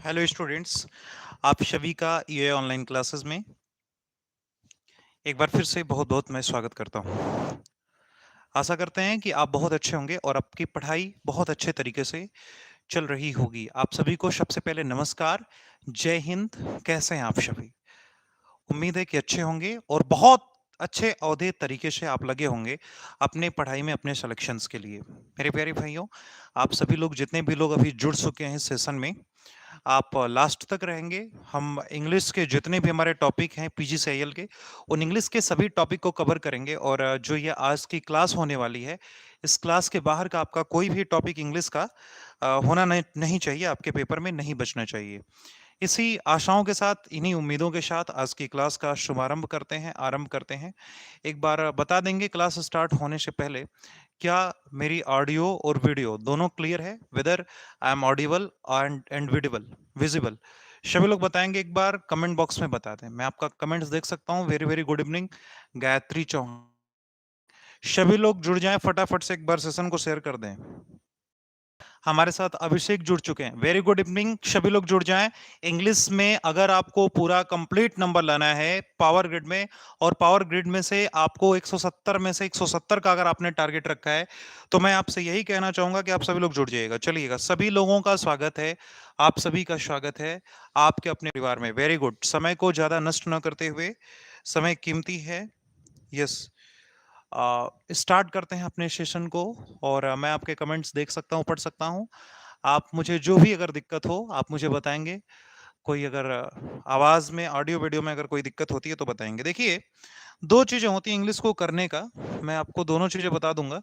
Hello students, आप सभी का ये ऑनलाइन क्लासेस में एक बार फिर से बहुत बहुत मैं स्वागत करता हूँ। आशा करते हैं कि आप बहुत अच्छे होंगे और आपकी पढ़ाई बहुत अच्छे तरीके से चल रही होगी। आप सभी को सबसे पहले नमस्कार, जय हिंद। कैसे हैं आप सभी? उम्मीद है कि अच्छे होंगे और बहुत अच्छे औधे तरीके से आप लगे होंगे अपने पढ़ाई में अपने सिलेक्शंस के लिए। मेरे प्यारे भाइयों, आप सभी लोग जितने भी लोग अभी जुड़ चुके हैं सेशन में, आप लास्ट तक रहेंगे। हम इंग्लिश के जितने भी हमारे टॉपिक हैं पीजीसीआईएल के, उन इंग्लिश के सभी टॉपिक को कवर करेंगे। और जो ये आज की क्लास होने वाली है, इस क्लास के बाहर का आपका कोई भी टॉपिक इंग्लिश का होना नहीं चाहिए, आपके पेपर में नहीं बचना चाहिए। इसी आशाओं के साथ, इन्हीं उम्मीदों के साथ आज की क्लास का शुभारंभ करते हैं, आरंभ करते हैं। एक बार बता देंगे क्लास स्टार्ट होने से पहले, क्या मेरी ऑडियो और वीडियो दोनों क्लियर है? Whether I am audible and visible? सभी लोग बताएंगे, एक बार कमेंट बॉक्स में बता दें। मैं आपका कमेंट्स देख सकता हूँ। Very very good evening Gayatri Chauhan. सभी लोग जुड़ जाएं, फटाफट से एक बार सेशन को शेयर कर दें। हमारे साथ अभिषेक जुड़ चुके हैं। वेरी गुड इवनिंग, सभी लोग जुड़ जाएं। इंग्लिश में अगर आपको पूरा कंप्लीट नंबर लाना है पावर ग्रिड में, और पावर ग्रिड में से आपको 170 में से 170 का अगर आपने टारगेट रखा है, तो मैं आपसे यही कहना चाहूंगा कि आप सभी लोग जुड़ जाइएगा। चलिएगा, सभी लोगों का स्वागत है, आप सभी का स्वागत है आपके अपने परिवार में। Very good. समय को ज्यादा नष्ट न करते हुए, समय कीमती है। यस, स्टार्ट करते हैं अपने सेशन को। और मैं आपके कमेंट्स देख सकता हूँ, पढ़ सकता हूँ। आप मुझे जो भी अगर दिक्कत हो आप मुझे बताएंगे। कोई अगर आवाज में, ऑडियो वीडियो में अगर कोई दिक्कत होती है तो बताएंगे। देखिए, दो चीजें होती हैं इंग्लिश को करने का, मैं आपको दोनों चीजें बता दूंगा।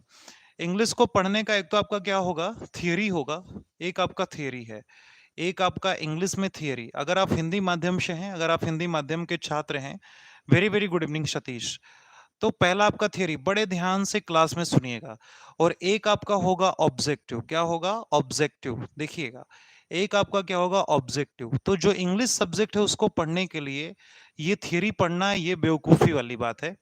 इंग्लिश को पढ़ने का एक तो आपका क्या होगा, थियरी होगा। एक आपका थियरी है, एक आपका इंग्लिश में थियरी। अगर आप हिंदी माध्यम से हैं, अगर आप हिंदी माध्यम के छात्र हैं, very very good evening Satish. तो पहला आपका थियरी बड़े ध्यान से क्लास में सुनिएगा। और एक आपका होगा ऑब्जेक्टिव। क्या होगा? ऑब्जेक्टिव। देखिएगा, एक आपका क्या होगा? ऑब्जेक्टिव। तो जो इंग्लिश सब्जेक्ट है उसको पढ़ने के लिए ये थियरी पढ़ना, ये बेवकूफी वाली बात है।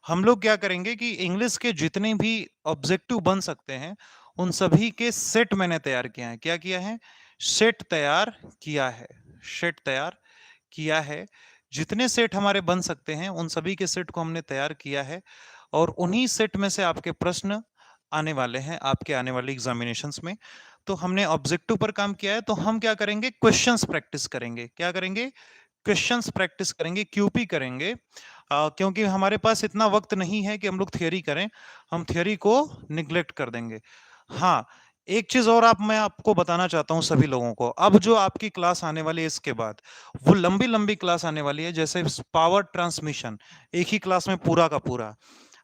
हम लोग क्या करेंगे कि इंग्लिश के जितने भी ऑब्जेक्टिव बन सकते हैं, उन सभी के सेट मैंने तैयार किया है। क्या किया है? सेट तैयार किया है। सेट तैयार किया है। जितने सेट हमारे बन सकते हैं उन सभी के सेट को हमने तैयार किया है। और उन्हीं सेट में से आपके प्रश्न आने वाले हैं आपके आने वाले एग्जामिनेशंस में। तो हमने ऑब्जेक्टिव पर काम किया है, तो हम क्या करेंगे? क्वेश्चंस प्रैक्टिस करेंगे। क्या करेंगे? क्वेश्चंस प्रैक्टिस करेंगे, क्यूपी करेंगे। क्योंकि हमारे पास इतना वक्त नहीं है कि हम लोग थियरी करें, हम थियरी को निग्लेक्ट कर देंगे। हाँ, एक चीज और मैं आपको बताना चाहता हूं सभी लोगों को। अब जो आपकी क्लास आने वाली है इसके बाद, वो लंबी लंबी क्लास आने वाली है। जैसे पावर ट्रांसमिशन एक ही क्लास में पूरा का पूरा,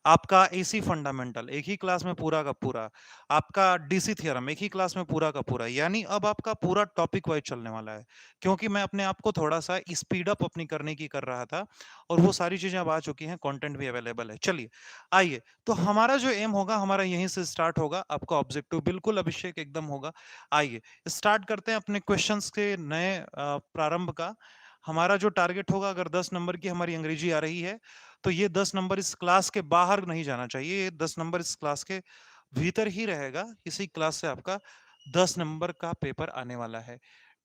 आपका एसी फंडामेंटल एक ही क्लास में पूरा का पूरा, आपका डीसी थ्योरम एक ही क्लास में पूरा का पूरा। यानी अब आपका पूरा टॉपिक वाइज चलने वाला है। क्योंकि मैं अपने आप को थोड़ा सा स्पीड अप अपनी करने की कर रहा था, और वो सारी चीजें अब आ चुकी हैं, कंटेंट भी अवेलेबल है। चलिए आइए, तो हमारा जो एम होगा हमारा यहीं से स्टार्ट होगा। आपका ऑब्जेक्टिव बिल्कुल अभिषेक एकदम होगा। आइए स्टार्ट करते हैं अपने क्वेश्चंस के नए प्रारंभ का। हमारा जो टारगेट होगा, अगर 10 नंबर की हमारी अंग्रेजी आ रही है, तो ये 10 नंबर इस क्लास के बाहर नहीं जाना चाहिए। ये 10 नंबर इस क्लास के भीतर ही रहेगा। इसी क्लास से आपका 10 नंबर का पेपर आने वाला है।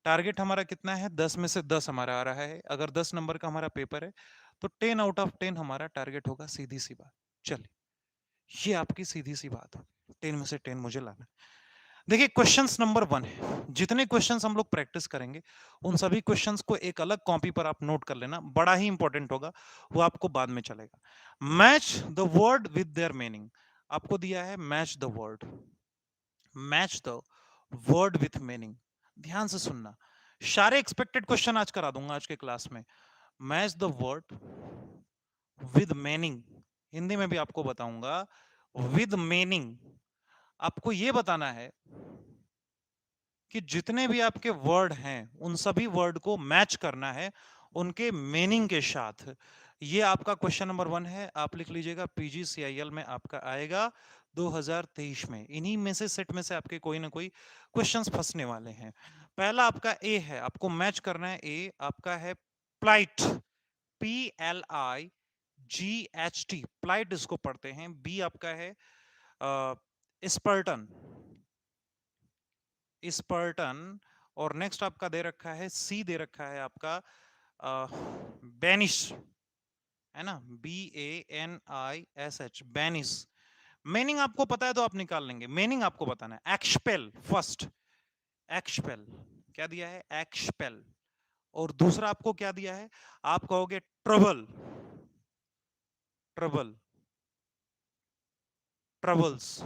टारगेट हमारा कितना है? 10 में से 10 हमारा आ रहा है। अगर 10 नंबर का हमारा पेपर है, तो 10 आउट ऑफ 10 हमारा टारगेट होगा। सीधी सी बात। चलिए, ये आपकी सीधी सी बात है। 10 में से 10 मुझे लाना है। देखिए, क्वेश्चंस नंबर 1 है। जितने क्वेश्चंस हम लोग प्रैक्टिस करेंगे, उन सभी क्वेश्चंस को एक अलग कॉपी पर आप नोट कर लेना। बड़ा ही इंपॉर्टेंट होगा, वो आपको बाद में चलेगा। Match the word with their meaning. आपको दिया है match the word, match the word with meaning. ध्यान से सुनना, सारे एक्सपेक्टेड क्वेश्चन आज करा दूंगा आज के क्लास में। Match the word with meaning, Hindi में भी आपको बताऊंगा विद मीनिंग। आपको यह बताना है कि जितने भी आपके वर्ड हैं उन सभी वर्ड को मैच करना है उनके मीनिंग के साथ। ये आपका क्वेश्चन नंबर 1 है। आप लिख लीजिएगा, पीजीसीआईएल में आपका आएगा 2023 में। इन्हीं में से सेट में से आपके कोई ना कोई क्वेश्चंस फंसने वाले हैं। पहला आपका ए है, आपको मैच करना है। ए आपका है प्लाइट, PLIGHT, प्लाइट इसको पढ़ते हैं। बी आपका है स्पर्टन, स्पर्टन। और नेक्स्ट आपका दे रखा है सी, दे रखा है आपका बेनिश, है ना, BANISH, बेनिस। मीनिंग आपको पता है तो आप निकाल लेंगे, मीनिंग आपको बताना है। एक्सपेल फर्स्ट, एक्सपेल क्या दिया है, एक्सपेल। और दूसरा आपको क्या दिया है, आप कहोगे ट्रबल, ट्रबल, ट्रबल्स,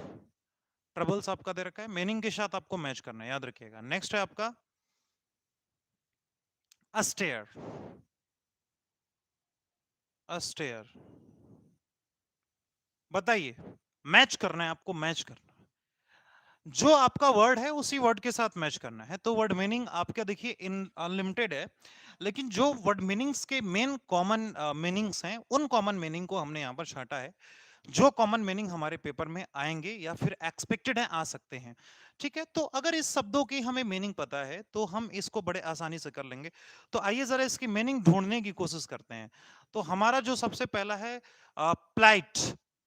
ट्रबल्स आपका दे रखा है, मीनिंग के साथ आपको मैच करना है, याद रखिएगा। नेक्स्ट है आपका अस्टेयर, अस्टेयर। बताइए, मैच करना है आपको, मैच करना है, जो आपका वर्ड है उसी वर्ड के साथ मैच करना है। तो वर्ड मीनिंग आपका देखिए इन अनलिमिटेड है, लेकिन जो वर्ड मीनिंग्स के मेन कॉमन मीनिंग्स हैं, उन कॉमन मीनिंग को हमने यहाँ पर छांटा है, जो कॉमन मीनिंग हमारे पेपर में आएंगे या फिर एक्सपेक्टेड है आ सकते हैं। ठीक है, तो अगर इस शब्दों की हमें मीनिंग पता है तो हम इसको बड़े आसानी से कर लेंगे। तो आइए जरा इसकी मीनिंग ढूंढने की कोशिश करते हैं। तो हमारा जो सबसे पहला है प्लाइट,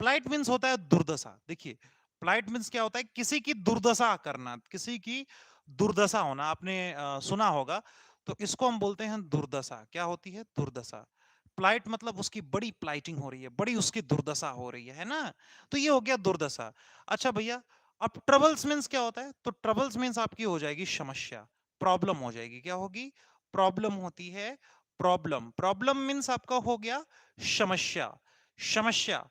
प्लाइट मीन्स होता है दुर्दशा। देखिए, प्लाइट मीन्स क्या होता है, किसी की दुर्दशा करना, किसी की दुर्दशा होना, आपने सुना होगा। तो इसको हम बोलते हैं दुर्दशा। क्या होती है, दुर्दशा। प्लाइट मतलब उसकी बड़ी प्लाइटिंग हो रही है, बड़ी उसकी दुर्दशा हो रही है ना। तो ये हो गया दुर्दशा। अच्छा भैया, अब ट्रबल्स मीन्स क्या होता है, तो ट्रबल्स मीन्स आपकी हो जाएगी समस्या, प्रॉब्लम हो जाएगी। क्या होगी, प्रॉब्लम होती है, प्रॉब्लम। प्रॉब्लम मीन्स आपका हो गया समस्या, समस्या,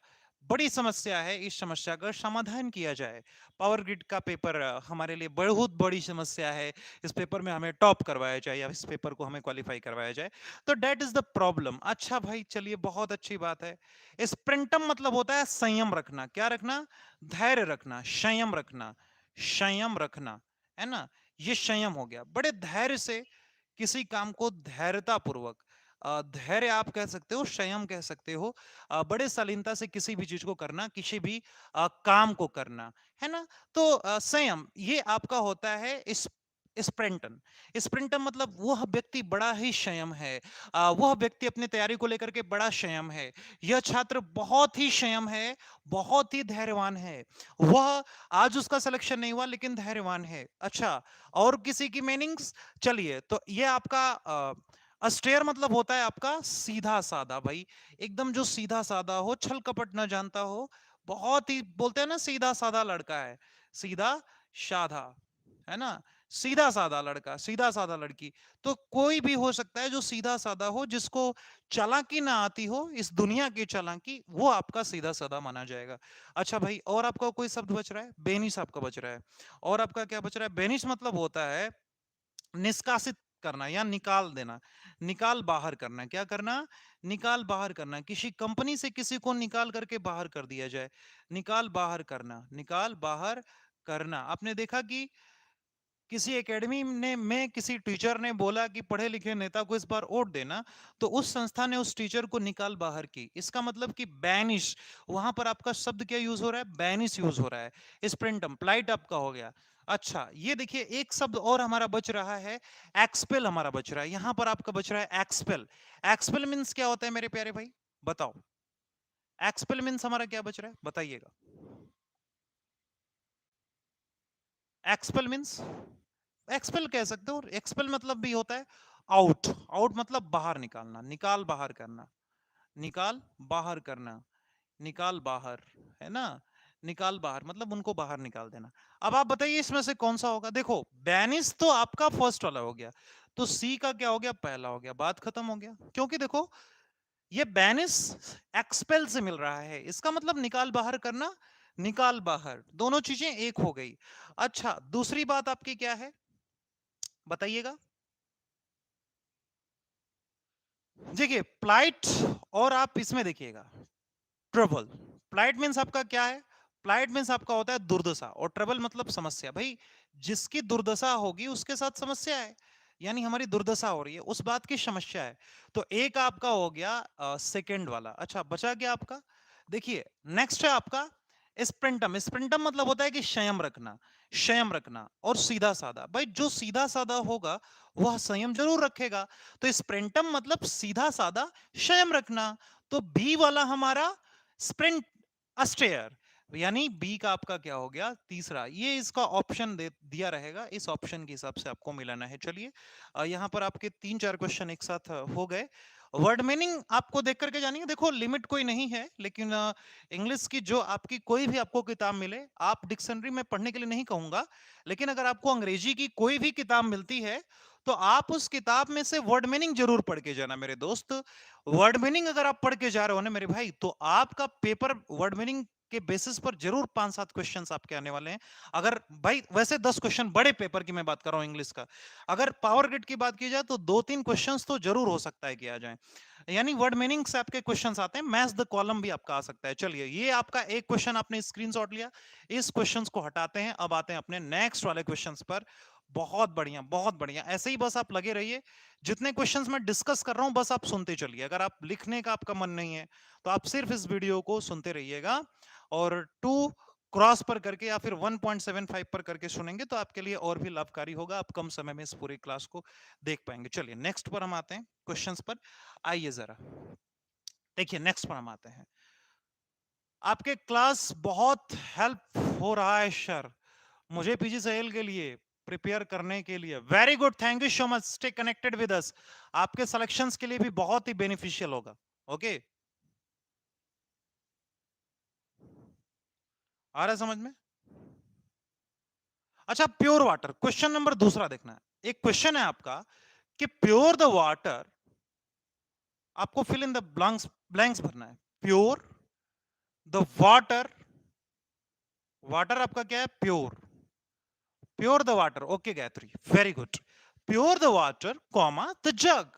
बड़ी समस्या है, इस समस्या का समाधान किया जाए। पावर ग्रिड का पेपर हमारे लिए बहुत बड़ी समस्या है, इस पेपर में हमें टॉप करवाया जाए या इस पेपर को हमें क्वालिफाई करवाया जाए, तो दैट इज द प्रॉब्लम। अच्छा भाई, चलिए बहुत अच्छी बात है। स्प्रिंटम मतलब होता है संयम रखना। क्या रखना, धैर्य रखना, संयम रखना, संयम रखना, है ना। ये संयम हो गया, बड़े धैर्य से किसी काम को धैर्यता पूर्वक, धैर्य आप कह सकते हो, संयम कह सकते हो, बड़े शालीनता से किसी भी चीज को करना, किसी भी काम को करना, है ना। तो संयम ये आपका होता है इस स्प्रिंटन। स्प्रिंटन मतलब वह व्यक्ति बड़ा ही संयम है, वह व्यक्ति अपनी तैयारी को लेकर के बड़ा संयम है, यह छात्र बहुत ही संयम है, बहुत ही धैर्यवान है, वह आज उसका सिलेक्शन नहीं हुआ लेकिन धैर्यवान है। अच्छा, और किसी की मीनिंग्स, चलिए तो ये आपका अस्टेयर मतलब होता है आपका सीधा साधा भाई, एकदम जो सीधा साधा हो, छल कपट ना जानता हो, बहुत ही बोलते हैं ना सीधा साधा लड़का है, सीधा साधा, है ना, सीधा साधा लड़का, सीधा साधा लड़की। तो कोई भी हो सकता है जो सीधा साधा हो, जिसको चालाकी ना आती हो, इस दुनिया की चालाकी, वो आपका सीधा साधा माना जाएगा। अच्छा भाई, और आपका कोई शब्द बच रहा है, बेनिस आपका बच रहा है। और आपका क्या बच रहा है, बेनिस मतलब होता है निष्कासित करना या निकाल देना, निकाल बाहर करना। क्या करना, निकाल बाहर करना, किसी कंपनी से किसी को निकाल करके बाहर कर दिया जाए, निकाल बाहर करना, निकाल बाहर करना। आपने देखा कि किसी एकेडमी ने में किसी टीचर ने बोला कि पढ़े लिखे नेता को इस बार वोट देना, तो उस संस्था ने उस टीचर को निकाल बाहर की। इसका मतलब कि बैनिश, वहां पर आपका शब्द क्या यूज हो रहा है, बैनिश यूज हो रहा है। स्प्रिंटम प्लाइट आपका हो गया। अच्छा, ये देखिए एक शब्द और हमारा बच रहा है, एक्सपेल हमारा बच रहा है, यहां पर आपका बच रहा है एक्सपेल। एक्सपेल मीन्स क्या होता है मेरे प्यारे भाई, बताओ, एक्सपेल मीन्स हमारा क्या बच रहा है, बताइएगा। एक्सपेल मीन्स, एक्सपेल कह सकते हो, एक्सपेल मतलब भी होता है आउट, आउट मतलब बाहर निकालना, निकाल बाहर करना, निकाल बाहर करना, निकाल बाहर, है ना, निकाल बाहर मतलब उनको बाहर निकाल देना। अब आप बताइए इसमें से कौन सा होगा। देखो, बैनिस तो आपका फर्स्ट वाला हो गया, तो सी का क्या हो गया, पहला हो गया, बात खत्म हो गया। क्योंकि देखो, ये बैनिस एक्सपेल से मिल रहा है, इसका मतलब निकाल बाहर करना, निकाल बाहर, दोनों चीजें एक हो गई। अच्छा, दूसरी बात आपकी क्या है, बताइएगा। देखिए प्लाइट, और आप इसमें देखिएगा ट्रबल। प्लाइट मीन्स आपका क्या है, प्लाइट मीन्स आपका होता है दुर्दशा, और ट्रबल मतलब समस्या। भाई, जिसकी दुर्दशा होगी उसके साथ समस्या है, यानी हमारी दुर्दशा हो रही है, उस बात की समस्या है। तो एक आपका हो गया सेकंड वाला। अच्छा, बचा गया आपका, देखिए नेक्स्ट है आपका स्प्रिंटम। स्प्रिंटम मतलब होता है कि संयम रखना, संयम रखना, और सीधा साधा। भाई, जो सीधा साधा होगा वह संयम जरूर रखेगा। तो स्प्रिंटम मतलब सीधा साधा, संयम रखना। तो बी वाला हमारा स्प्रिंट अस्टेयर, यानी बी का आपका क्या हो गया, तीसरा। ये इसका ऑप्शन दिया रहेगा, इस ऑप्शन के हिसाब से आपको मिलाना है। चलिए यहाँ पर आपके 3-4 क्वेश्चन एक साथ हो गए। वर्ड मीनिंग आपको देख करके जानिए, देखो लिमिट कोई नहीं है, लेकिन इंग्लिश की जो आपकी कोई भी आपको किताब मिले, आप डिक्शनरी में पढ़ने के लिए नहीं कहूंगा, लेकिन अगर आपको अंग्रेजी की कोई भी किताब मिलती है तो आप उस किताब में से वर्ड मीनिंग जरूर पढ़ के जाना मेरे दोस्त। वर्ड मीनिंग अगर आप पढ़ के जा रहे हो ना मेरे भाई, तो आपका पेपर वर्ड मीनिंग के बेसिस पर जरूर 5-7 क्वेश्चंस आपके आने वाले हैं। अगर भाई वैसे 10 क्वेश्चन बड़े पेपर की मैं बात कर रहा हूं इंग्लिश का, अगर पावर ग्रिड की बात की जाए तो 2-3 क्वेश्चंस तो जरूर हो सकता है कि आ जाए। यानी वर्ड मीनिंग से आपके क्वेश्चंस आते हैं, मैच द कॉलम भी आपका आ सकता है। चलिए ये आपका एक क्वेश्चन आपने स्क्रीनशॉट लिया, इस क्वेश्चंस को हटाते हैं, अब आते हैं अपने नेक्स्ट वाले क्वेश्चंस पर। बहुत बढ़िया, बहुत बढ़िया, ऐसे ही बस आप लगे रहिए। जितने क्वेश्चंस मैं डिस्कस कर रहा हूं बस आप सुनते चलिए। अगर आप लिखने का आपका मन नहीं है तो आप सिर्फ इस वीडियो को सुनते रहिएगा, और 2 क्रॉस पर करके या फिर 1.75 पर करके सुनेंगे तो आपके लिए और भी लाभकारी होगा, आप कम समय में इस पूरी क्लास को देख पाएंगे। चलिए नेक्स्ट पर हम आते हैं, क्वेश्चंस पर आइए जरा देखिए। नेक्स्ट पर हम आते हैं, आपके क्लास बहुत हेल्प हो रहा है सर मुझे पीजीसीएल के लिए प्रिपेयर करने के लिए। Very good, thank you so much, stay connected with us. आपके सिलेक्शंस के लिए भी बहुत ही बेनिफिशियल होगा। ओके, आ रहा है समझ में? अच्छा, प्योर वाटर, क्वेश्चन नंबर दूसरा देखना है। एक क्वेश्चन है आपका कि प्योर द वाटर, आपको fill in the blanks blanks भरना है। प्योर द वाटर, वाटर आपका क्या है, pure. Pure the water, okay Gayatri, very good. Pure the water comma the jug,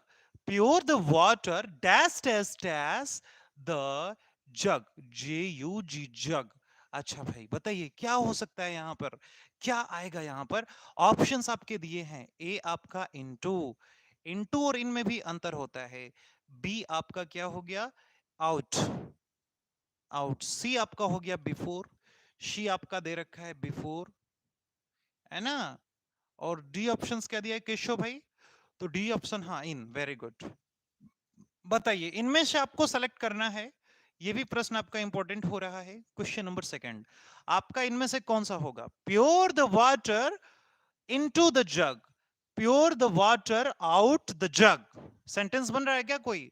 pure the water dash dash dash the jug, JUG jug. अच्छा भाई बताइए क्या हो सकता है यहां पर, क्या आएगा यहां पर? ऑप्शंस आपके दिए हैं, ए आपका इनटू, इनटू और इन में भी अंतर होता है। बी आपका क्या हो गया, आउट, आउट। सी आपका हो गया बिफोर, शी आपका दे रखा है बिफोर, है ना? और डी ऑप्शंस क्या दिया है केशव भाई? तो डी ऑप्शन, हाँ इन, वेरी गुड। बताइए इनमें से आपको सेलेक्ट करना है, ये भी प्रश्न आपका इंपॉर्टेंट हो रहा है। क्वेश्चन नंबर सेकंड आपका इनमें से कौन सा होगा? Pure the water into the jug, pure the water out the jug. Sentence बन रहा है क्या? कोई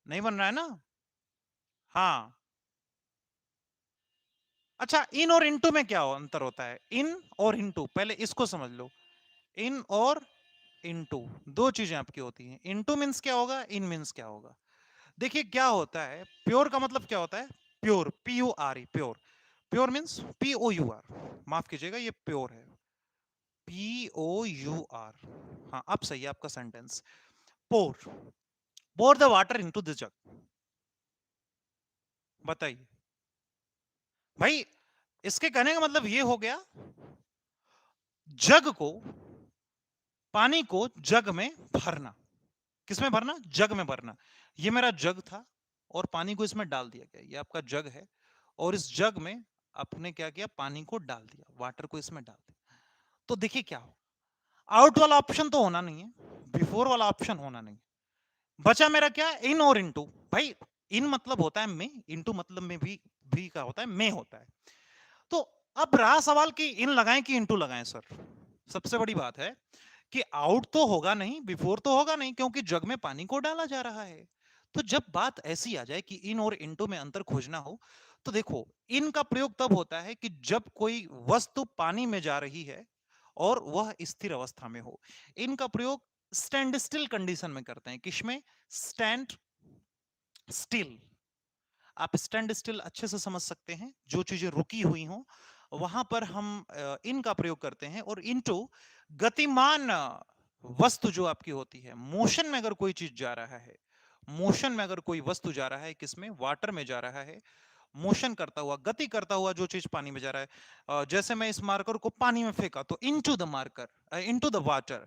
नहीं बन रहा है ना? हाँ, अच्छा, इन और इनटू में क्या अंतर होता है? इन और इनटू, पहले इसको समझ लो। इन और इनटू दो चीजें आपकी होती हैं। इनटू मींस क्या होगा, इन मींस क्या होगा? देखिए क्या होता है, प्योर का मतलब क्या होता है? Pure, PURE, pure. Pure means POUR, माफ कीजिएगा ये प्योर है, POUR। हाँ अब सही है आपका sentence. Pour, pour the water into the jug. बताइए भाई, इसके कहने का मतलब ये हो गया, जग को, पानी को जग में भरना। किसमें भरना? जग में भरना। ये मेरा जग था और पानी को इसमें डाल दिया गया, ये आपका जग है, और इस जग में आपने क्या किया, पानी को डाल दिया, वाटर को इसमें डाल दिया। तो देखिए क्या हो, आउट वाला ऑप्शन तो होना नहीं है, बिफोर वाला ऑप्शन होना नहीं, बचा मेरा क्या, इन और इनटू। भाई इन मतलब होता है में, इनटू मतलब में भी का होता है, में होता है। तो अब रहा सवाल कि इन लगाएं कि इनटू लगाएं सर। सबसे बड़ी बात है कि आउट तो होगा नहीं, बिफोर तो होगा नहीं, क्योंकि जग में पानी को डाला जा रहा है। तो जब बात ऐसी आ जाए कि इन और इनटू में अंतर खोजना हो, तो देखो इन का प्रयोग तब होता है कि जब कोई वस्तु पानी में जा रही है और वह स्थिर अवस्था में हो। इनका प्रयोग स्टैंड स्टिल कंडीशन में करते हैं। किसमें? Stand still. आप स्टैंड स्टिल अच्छे से समझ सकते हैं, जो चीजें रुकी हुई हो वहां पर हम इनका प्रयोग करते हैं। और इनटू गतिमान वस्तु जो आपकी होती है, मोशन में अगर कोई चीज जा रहा है, मोशन में अगर कोई वस्तु जा रहा है, किसमें? वाटर में जा रहा है, मोशन करता हुआ, गति करता हुआ जो चीज पानी में जा रहा है। जैसे मैं इस मार्कर को पानी में फेंका तो into the marker, into the water,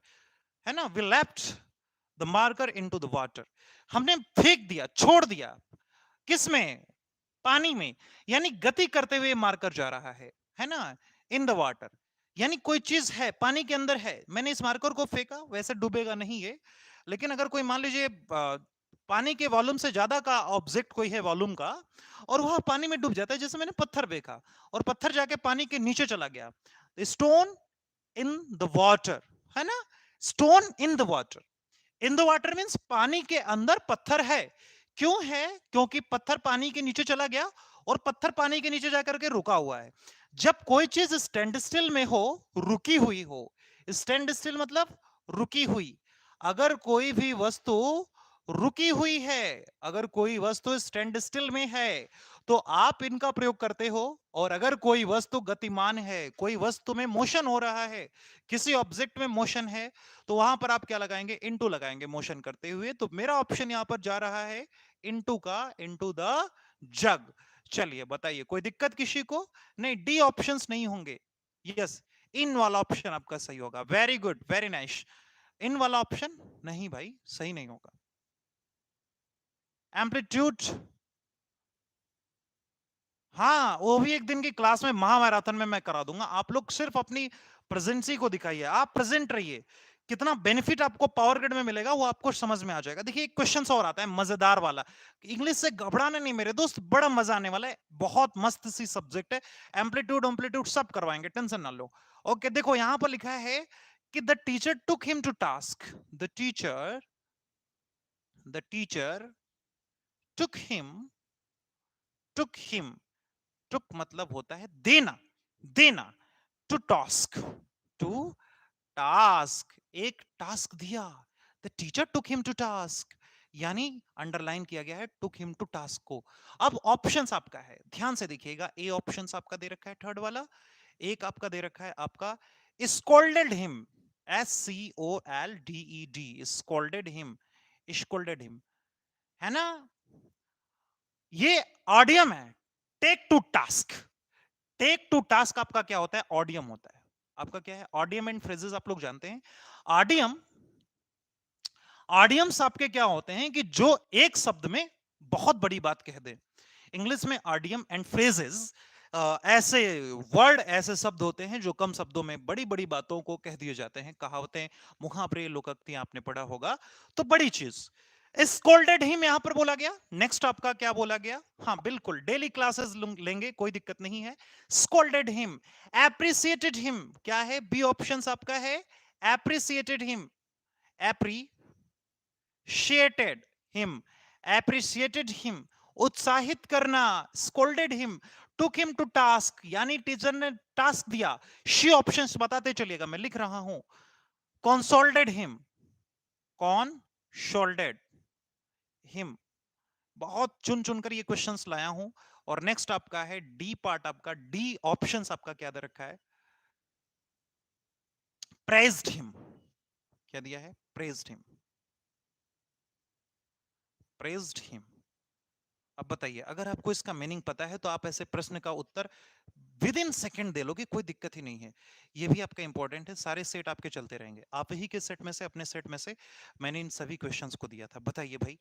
है ना? We left the marker into the water, हमने फेंक दिया, छोड़ दिया, किसमें? पानी में। यानी गति करते हुए मार्कर जा रहा है ना? इन द वाटर, यानी कोई चीज है पानी के अंदर है, मैंने इस मार्कर को फेंका, वैसे डूबेगा नहीं ये, लेकिन अगर कोई मान लीजिए पानी के वॉल्यूम से ज्यादा का ऑब्जेक्ट कोई है वॉल्यूम का, और वह पानी में डूब जाता है। जैसे मैंने पत्थर देखा और पत्थर जाके पानी के नीचे चला गया, स्टोन इन द वाटर, है ना, stone in the water. In the water means पानी के अंदर पत्थर है। क्यों है? क्योंकि पत्थर पानी के नीचे चला गया और पत्थर पानी के नीचे जाकर के रुका हुआ है। जब कोई चीज स्टैंड स्टिल में हो, रुकी हुई हो, स्टैंड स्टिल मतलब रुकी हुई, अगर कोई भी वस्तु रुकी हुई है, अगर कोई वस्तु स्टैंड स्टिल में है तो आप इनका प्रयोग करते हो। और अगर कोई वस्तु गतिमान है, कोई वस्तु में मोशन हो रहा है, किसी ऑब्जेक्ट में मोशन है, तो वहां पर आप क्या लगाएंगे? इनटू लगाएंगे मोशन करते हुए। तो मेरा ऑप्शन यहां पर जा रहा है इनटू का, इनटू द जग। चलिए बताइए, कोई दिक्कत किसी को? नहीं, डी ऑप्शंस नहीं होंगे। यस, इन वाला ऑप्शन आपका सही होगा। Very good, very nice. In वाला ऑप्शन नहीं भाई, सही नहीं होगा। एम्पलीट्यूड, हाँ, वो भी एक दिन की क्लास में महामैराथन में मैं करा दूंगा। आप लोग सिर्फ अपनी प्रेजेंसी को दिखाइए, आप प्रेजेंट रहिए। कितना बेनिफिट आपको पावर ग्रिड में मिलेगा वो आपको समझ में आ जाएगा। देखिए एक क्वेश्चन और आता है मजेदार वाला, इंग्लिश से घबराना नहीं मेरे दोस्त, बड़ा मजा आने वाला है, बहुत मस्त सी सब्जेक्ट है। एम्पलीट्यूड एम्पलीट्यूड सब करवाएंगे, टेंशन ना लो। ओके, देखो यहां पर लिखा है कि the teacher took him to task, the teacher took him, took मतलब होता है देना, देना, टू टास्क, टू टास्क, एक टास्क दिया। The teacher took him to task, यानी अंडरलाइन किया गया है टुक हिम टू टास्क को। अब ऑप्शंस आपका है, ध्यान से देखिएगा। ए ऑप्शंस आपका दे रखा है थर्ड वाला, एक आपका दे रखा है आपका scolded him, SCOLDED, scolded him, scolded him, है ना। ये ऑडियम है, take to task. Take to task आपका क्या होता है? ऑडियम होता है। आपका क्या है? ऑडियम एंड फ्रेजेस आप लोग जानते हैं। ऑडियम, ऑडियम्स आपके क्या होते हैं कि जो एक शब्द में बहुत बड़ी बात कह दे। इंग्लिश में ऑडियम एंड फ्रेजेस ऐसे वर्ड, ऐसे शब्द होते हैं जो कम शब्दों में बड़ी बड़ी बातों को कह दिए जाते हैं। कहावतें, मुहावरे, लोकोक्ति आपने पढ़ा होगा। तो बड़ी चीज स्कोल्डेड हिम यहां पर बोला गया। नेक्स्ट आपका क्या बोला गया? हाँ बिल्कुल, डेली क्लासेस लेंगे, कोई दिक्कत नहीं है। स्कोल्डेड हिम, एप्रिसिएटेड हिम, क्या है? बी ऑप्शन आपका है appreciated him, appreciated him, appreciated him, उत्साहित करना। Scolded him, took him to task, यानी टीचर ने टास्क दिया। शी ऑप्शंस बताते चलिएगा, मैं लिख रहा हूं। कंसोल्टेड हिम, कौन शोल्डेड हिम, बहुत चुन चुनकर ये क्वेश्चंस लाया हूं। और नेक्स्ट आपका है डी पार्ट, आपका डी ऑप्शंस आपका क्या दे रखा है? प्रेज्ड हिम, क्या दिया है? Praised him, praised him. अब बताइए, अगर आपको इसका मीनिंग पता है तो आप ऐसे प्रश्न का उत्तर विद इन सेकेंड दे लोगे, कोई दिक्कत ही नहीं है। ये भी आपका इंपॉर्टेंट है, सारे सेट आपके चलते रहेंगे। आप ही के सेट में से, अपने सेट में से मैंने इन सभी क्वेश्चंस को दिया था। बताइए भाई,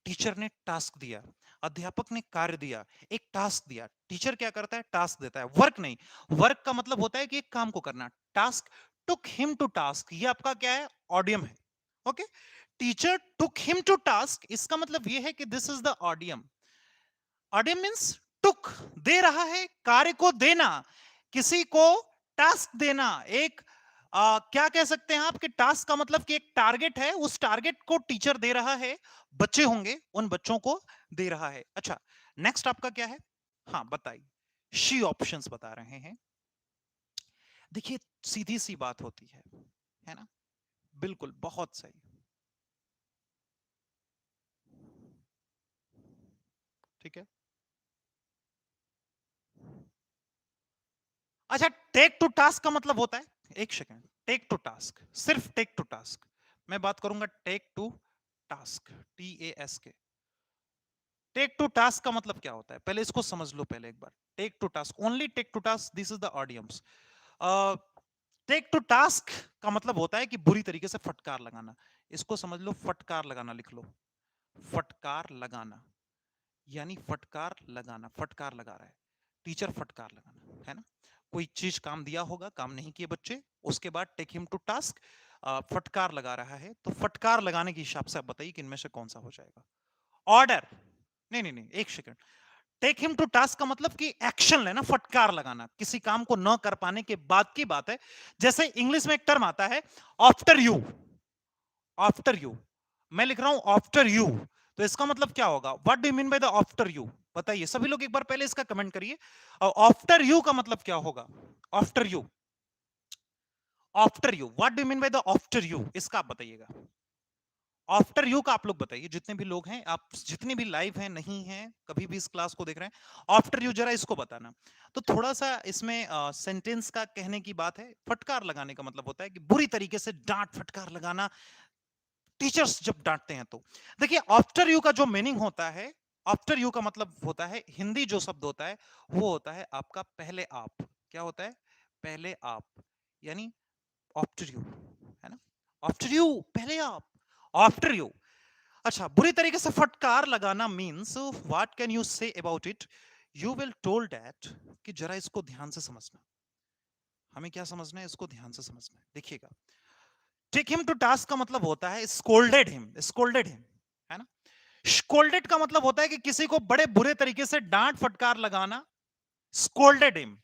टीचर ने टास्क दिया, अध्यापक ने कार्य दिया, एक टास्क दिया। टीचर क्या करता है? टास्क देता है, वर्क नहीं। वर्क का मतलब होता है कि एक काम को करना। Task, took him to task, ये आपका क्या है? ऑडियम है। Okay, teacher took him to task, इसका मतलब ये है कि this is the idiom. Idiom means took, दे रहा है, कार्य को देना, किसी को टास्क देना। एक क्या कह सकते हैं आप कि टास्क का मतलब कि एक टारगेट है, उस टारगेट को टीचर दे रहा है। बच्चे होंगे, उन बच्चों को दे रहा है। अच्छा, नेक्स्ट आपका क्या है? हाँ बताइए, शी ऑप्शंस बता रहे हैं। देखिए सीधी सी बात होती है ना, बिल्कुल, बहुत सही। ठीक है, अच्छा, टेक टू टास्क का मतलब होता है, एक सेकेंड, टेक टू टास्क, सिर्फ टेक टू टास्क। मैं बात करूंगा take to task, TASK। Take to task का मतलब क्या होता है, पहले इसको समझ लो पहले एक बार। Take to task, only take to task, this is the audience. Take to task का मतलब होता है कि बुरी तरीके से फटकार लगाना। इसको समझ लो, फटकार लगाना लिख लो, फटकार लगाना, यानी फटकार लगाना, फटकार लगा रहा है टीचर, फटकार लगाना, है ना। कोई चीज काम दिया होगा, काम नहीं किए बच्चे, उसके बाद टेक हिम टू टास्क, फटकार लगा रहा है। तो फटकार लगाने के हिसाब से आप बताइए कि इनमें से कौन सा हो जाएगा? ऑर्डर, नहीं नहीं नहीं, एक second. Take him to task का मतलब कि एक्शन लेना, फटकार लगाना, किसी काम को न कर पाने के बाद की बात है। जैसे इंग्लिश में एक टर्म आता है आफ्टर यू, आफ्टर यू, मैं लिख रहा हूं आफ्टर यू, तो इसका मतलब क्या होगा? What do you mean by the after you? बताइए सभी लोग, एक बार पहले इसका कमेंट करिए। आफ्टर यू का मतलब क्या होगा? After you, after you, what do you mean by the after you, इसका आप बताइएगा। आफ्टर यू का आप लोग बताइए, जितने भी लोग हैं, आप जितने भी लाइव हैं नहीं हैं, कभी भी इस क्लास को देख रहे हैं, आफ्टर यू जरा इसको बताना। तो थोड़ा सा इसमें सेंटेंस का कहने की बात है। फटकार लगाने का मतलब होता है कि बुरी तरीके से डांट फटकार लगाना, टीचर्स जब डांटते हैं तो। देखिए आफ्टर यू का जो मीनिंग होता है, आफ्टर यू का मतलब होता है, हिंदी जो शब्द होता है वो होता है आपका पहले आप। क्या होता है? पहले आप, यानी आफ्टर यू, है ना? आफ्टर यू, पहले आप, आफ्टर यू। अच्छा, बुरी तरीके से फटकार लगाना means what can you say about it? You will told that, कि जरा इसको ध्यान से समझना। हमें क्या समझना है? इसको ध्यान से समझना है। देखिएगा, टेक हिम टू टास्क का मतलब होता है स्कोल्डेड हिम, स्कोल्डेड हिम, है ना? स्कोल्डेड का मतलब होता है कि किसी को बड़े बुरे तरीके से डांट फटकार लगाना, स्कोल्डेड हिम।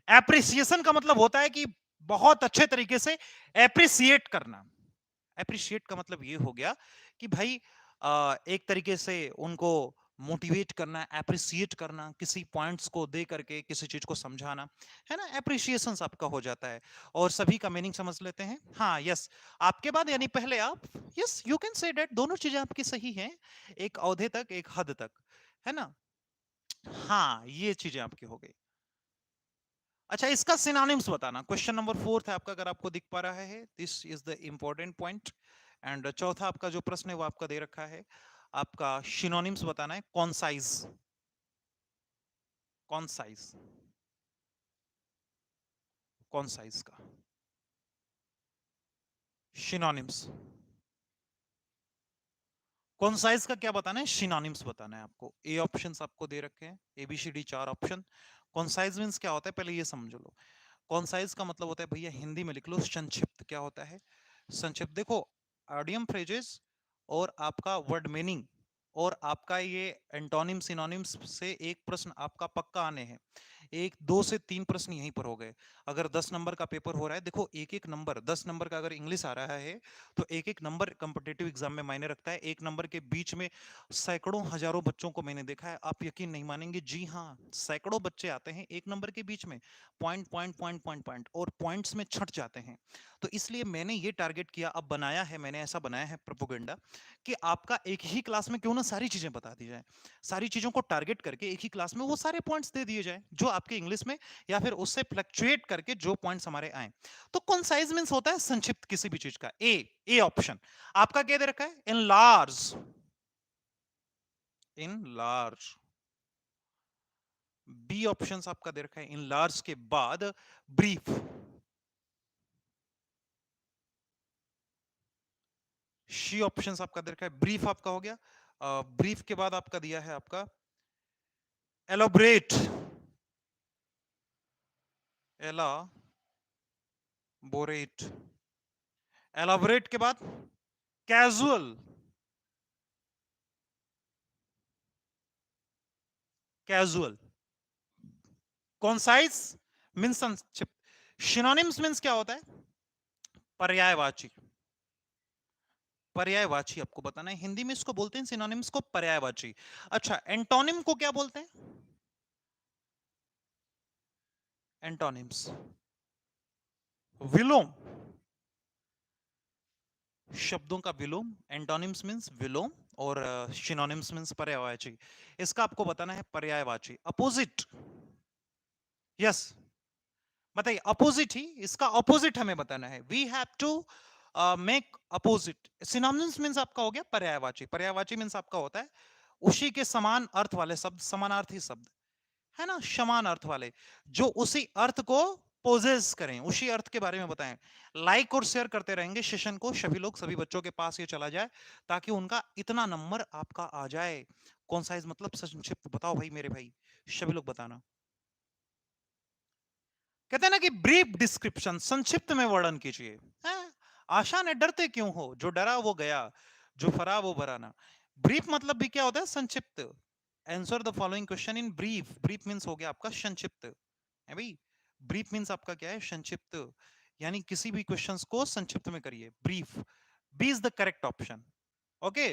एप्रिसिएशन का मतलब होता है कि बहुत अच्छे तरीके से एप्रिसिएट करना। एप्रिशिएट का मतलब ये हो गया कि भाई एक तरीके से उनको मोटिवेट करना, एप्रिसिएट करना, किसी पॉइंट्स को दे करके किसी चीज को समझाना, है ना? एप्रिसिएशन आपका हो जाता है। और सभी का मीनिंग समझ लेते हैं। हाँ, यस, आपके बाद यानी पहले आप, yes you can say that, दोनों चीजें आपकी सही हैं, एक औधे तक, एक हद तक, है ना? हाँ, ये चीजें आपकी हो गई। अच्छा, इसका सिनोनिम्स बताना। क्वेश्चन नंबर 4 है आपका, अगर आपको दिख पा रहा है, this is the important point. And चौथा आपका जो प्रश्न है वो आपका दे रखा है, आपका सिनोनिम्स बताना है। कॉन्साइज, कॉन्साइज, कॉन्साइज का सिनोनिम्स। कॉन्साइज का क्या बताना है? सिनोनिम्स बताना है आपको। ए ऑप्शंस आपको दे रखे हैं, एबीसीडी 4 ऑप्शन। कॉन्साइज मींस क्या होता है, पहले ये समझ लो। कॉन्साइज का मतलब होता है, भैया हिंदी में लिख लो, संक्षिप्त। क्या होता है? संक्षिप्त। देखो, आइडियम फ्रेजेस और आपका वर्ड मीनिंग और आपका ये एंटोनिम सिनोनिम्स से एक प्रश्न आपका पक्का आने हैं। एक 2 से 3 प्रश्न यहीं पर हो गए। अगर 10 नंबर का पेपर हो रहा है, देखो एक एक नंबर, 10 नंबर का अगर इंग्लिश आ रहा है तो एक एक नंबर कॉम्पिटिटिव एग्जाम में मायने रखता है। एक नंबर के बीच में सैकड़ों हजारों बच्चों को मैंने देखा है, आप यकीन नहीं मानेंगे, जी हाँ, सैकड़ों बच्चे आते हैं एक नंबर के बीच में, point point point point point, और पॉइंट्स में छट जाते हैं। तो इसलिए मैंने ये टारगेट किया, अब बनाया है मैंने, ऐसा बनाया है प्रोपोगेंडा, कि आपका एक ही क्लास में क्यों ना सारी चीजें बता दी जाए, सारी चीजों को टारगेट करके एक ही क्लास में वो सारे पॉइंट्स दे दिए जाए जो आपके इंग्लिश में, या फिर उससे फ्लक्चुएट करके जो पॉइंट्स हमारे आए। तो कंसाइज मींस होता है संक्षिप्त किसी भी चीज का। ए ऑप्शन आपका क्या दे रखा है? In large, in large. B option आपका दे रखा है इन लार्ज के बाद ब्रीफ। शी ऑप्शन आपका दे रखा है ब्रीफ, आपका हो गया। ब्रीफ के बाद आपका दिया है आपका एलोबरेट, एलाबोरेट। एलाबोरेट के बाद कैजुअल, कैजुअल। कॉन्साइज मीन्स संक्षिप्त। सिनोनिम्स मीन्स क्या होता है? पर्यायवाची, पर्यायवाची आपको बताना है। हिंदी में इसको बोलते हैं सिनोनिम्स को पर्यायवाची। अच्छा, एंटोनिम को क्या बोलते हैं? एंटोनिम्स विलोम, शब्दों का विलोम। एंटोनिम्स मींस विलोम, और सिनोनिम्स मींस पर्यायवाची। इसका आपको बताना है पर्यायवाची। अपोजिट, यस, बताइए। अपोजिट ही, इसका अपोजिट हमें बताना है। We have to make opposite. Synonyms means आपका हो गया पर्यायवाची। पर्यायवाची मींस आपका होता है उसी के समान अर्थ वाले शब्द, समानार्थी शब्द, है ना, समान अर्थ वाले, जो उसी अर्थ को पोजेस करें, उसी अर्थ के बारे में बताएं। लाइक और शेयर करते रहेंगे सेशन को, सभी लोग, सभी बच्चों के पास ये चला जाए, ताकि उनका इतना नंबर आपका आ जाए। कौन साइज मतलब संक्षिप्त, बताओ भाई मेरे भाई, सभी लोग बताना। कहते हैं ना कि ब्रीफ डिस्क्रिप्शन, संक्षिप्त में वर्णन कीजिए। हैं? आशा ने डरते क्यों हो, जो डरा वो गया, जो फरा वो भरा ना। ब्रीफ मतलब भी क्या होता है? संक्षिप्त। Answer the following question in brief. Brief means हो गया आपका संक्षिप्त है भाई। ब्रीफ मींस आपका क्या है? संक्षिप्त। यानी किसी भी क्वेश्चंस को संक्षिप्त में करिए, brief. B is the correct option. Okay,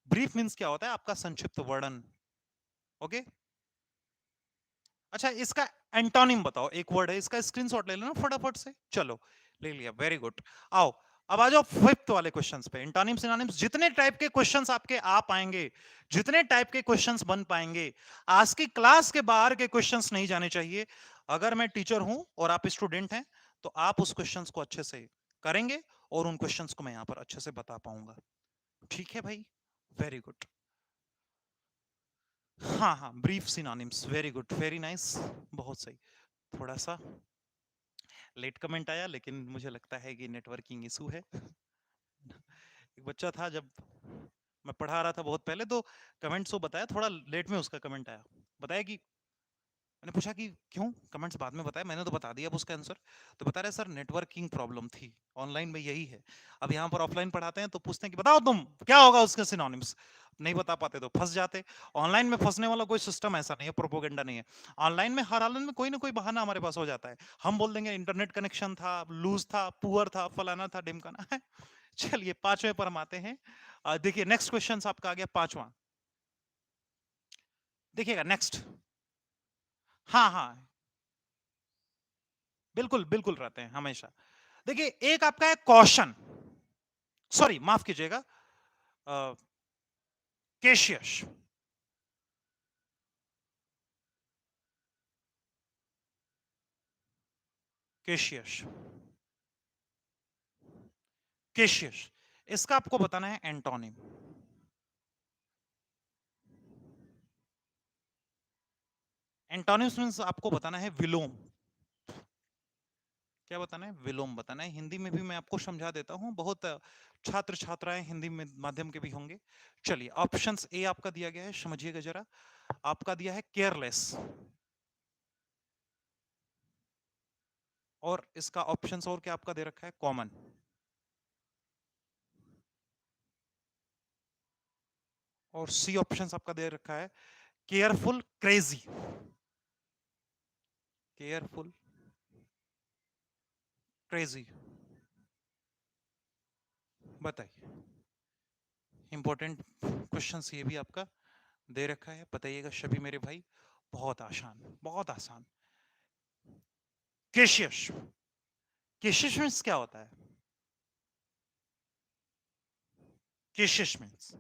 brief means क्या होता है? आपका संक्षिप्त वर्णन। ओके, अच्छा इसका एंटोनिम बताओ, एक वर्ड है इसका, स्क्रीनशॉट ले लेना फटाफट से। चलो ले लिया, वेरी गुड। आओ अब आ जाओ फिफ्थ वाले क्वेश्चंस पे। एंटोनिम सिनोनिम्स, जितने टाइप के क्वेश्चंस आपके आ पाएंगे, जितने टाइप के क्वेश्चंस बन पाएंगे, आज की क्लास के बाहर के क्वेश्चंस नहीं जाने चाहिए। अगर मैं टीचर हूं और आप स्टूडेंट हैं तो आप उस क्वेश्चंस को अच्छे से करेंगे और उन क्वेश्चंस को मैं यहां पर अच्छे से बता पाऊंगा। ठीक है भाई, वेरी गुड। हाँ हाँ, brief synonyms, very good, very nice, बहुत सही। थोड़ा सा लेट कमेंट आया, लेकिन मुझे लगता है कि नेटवर्किंग इशू है। एक बच्चा था, जब मैं पढ़ा रहा था बहुत पहले, तो कमेंट्स वो बताया, थोड़ा लेट में उसका कमेंट आया। बताया कि, मैंने पूछा कि क्यों, कमेंट्स बाद में बताया, मैंने तो बता दिया अब उसका आंसर। तो बता रहे सर नेटवर्किंग प्रॉब्लम थी, ऑनलाइन में यही है। अब यहाँ पर ऑफलाइन पढ़ाते हैं तो पूछते हैं कि बताओ तुम क्या होगा उसके सिनोनिम्स। नहीं बता पाते तो फंस जाते। ऑनलाइन में फंसने वाला कोई सिस्टम ऐसा नहीं है, प्रोपोगेंडा नहीं है। ऑनलाइन में हर हालत में कोई ना कोई बहाना हमारे पास हो जाता है। हम बोल देंगे इंटरनेट कनेक्शन था, लूज था, पुअर था, फलाना था, ढिमकाना है। चलिए पांचवें पर हम आते हैं। देखिए नेक्स्ट क्वेश्चन आपका आ गया पांचवा। देखिएगा नेक्स्ट। हाँ हाँ, बिल्कुल बिल्कुल रहते हैं हमेशा। देखिए एक आपका है कॉशन, सॉरी माफ कीजिएगा, केशियस। केशियस, केशियस, इसका आपको बताना है एंटोनिम। एंटोनिम्स मींस आपको बताना है विलोम। क्या बताना है? विलोम बताना है। हिंदी में भी मैं आपको समझा देता हूं, बहुत छात्र छात्राएं हिंदी में माध्यम के भी होंगे। चलिए ऑप्शंस ए आपका दिया गया है, समझिएगा जरा। आपका दिया है केयरलेस, और इसका ऑप्शंस और क्या आपका दे रखा है? कॉमन। और सी ऑप्शंस आपका दे रखा है केयरफुल, क्रेजी। केयरफुल, क्रेजी, बताइए। इंपॉर्टेंट क्वेश्चन ये भी आपका दे रखा है, बताइएगा सभी मेरे भाई। बहुत आसान, बहुत आसान। केशियस, केशियस मीन्स क्या होता है? केशियस मीन्स,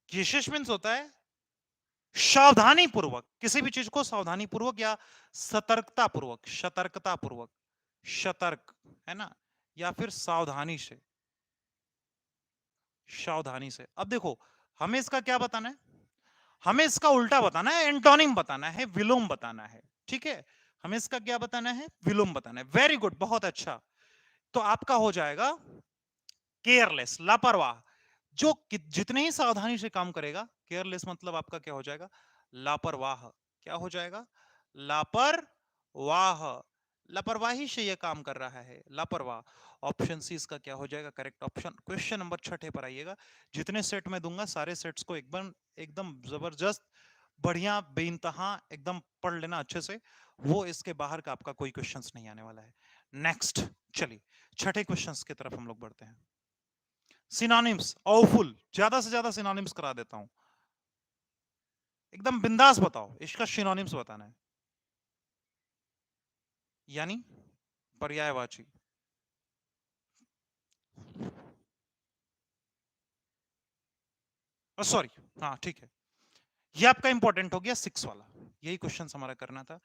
केशियस मीन्स होता है सावधानी पूर्वक, किसी भी चीज को सावधानी पूर्वक या सतर्कता पूर्वक, सतर्कता पूर्वक, सतर्क है ना, या फिर सावधानी से, सावधानी से। अब देखो हमें इसका क्या बताना है? हमें इसका उल्टा बताना है, एंटोनिम बताना है, विलोम बताना है। ठीक है, हमें इसका क्या बताना है? विलोम बताना है। वेरी गुड, बहुत अच्छा। तो आपका हो जाएगा केयरलेस, लापरवाह। जो जितने ही सावधानी से काम करेगा, केयरलेस मतलब आपका क्या हो जाएगा? लापरवाह। क्या हो जाएगा? लापरवाह। लापरवाही से ये काम कर रहा है, लापरवाह। ऑप्शन सी इसका क्या हो जाएगा? Correct option. क्वेश्चन नंबर छठे पर आइएगा। जितने सेट में दूंगा सारे सेट्स को एकदम एकदम जबरदस्त, बढ़िया, बेइंतहा एकदम पढ़ लेना अच्छे से। वो इसके बाहर का आपका कोई क्वेश्चंस नहीं आने वाला है। नेक्स्ट, चलिए छठे क्वेश्चंस की तरफ हम लोग बढ़ते हैं। सिनोनिम्स ऑफुल, ज्यादा से ज्यादा सिनोनिम्स करा देता हूं, एकदम बिंदास बताओ, इसका सिनोनिम्स बताना है। यानी पर्यायवाची। सॉरी, हाँ ठीक है, ये आपका इंपॉर्टेंट हो गया सिक्स वाला, यही क्वेश्चन हमारा करना था।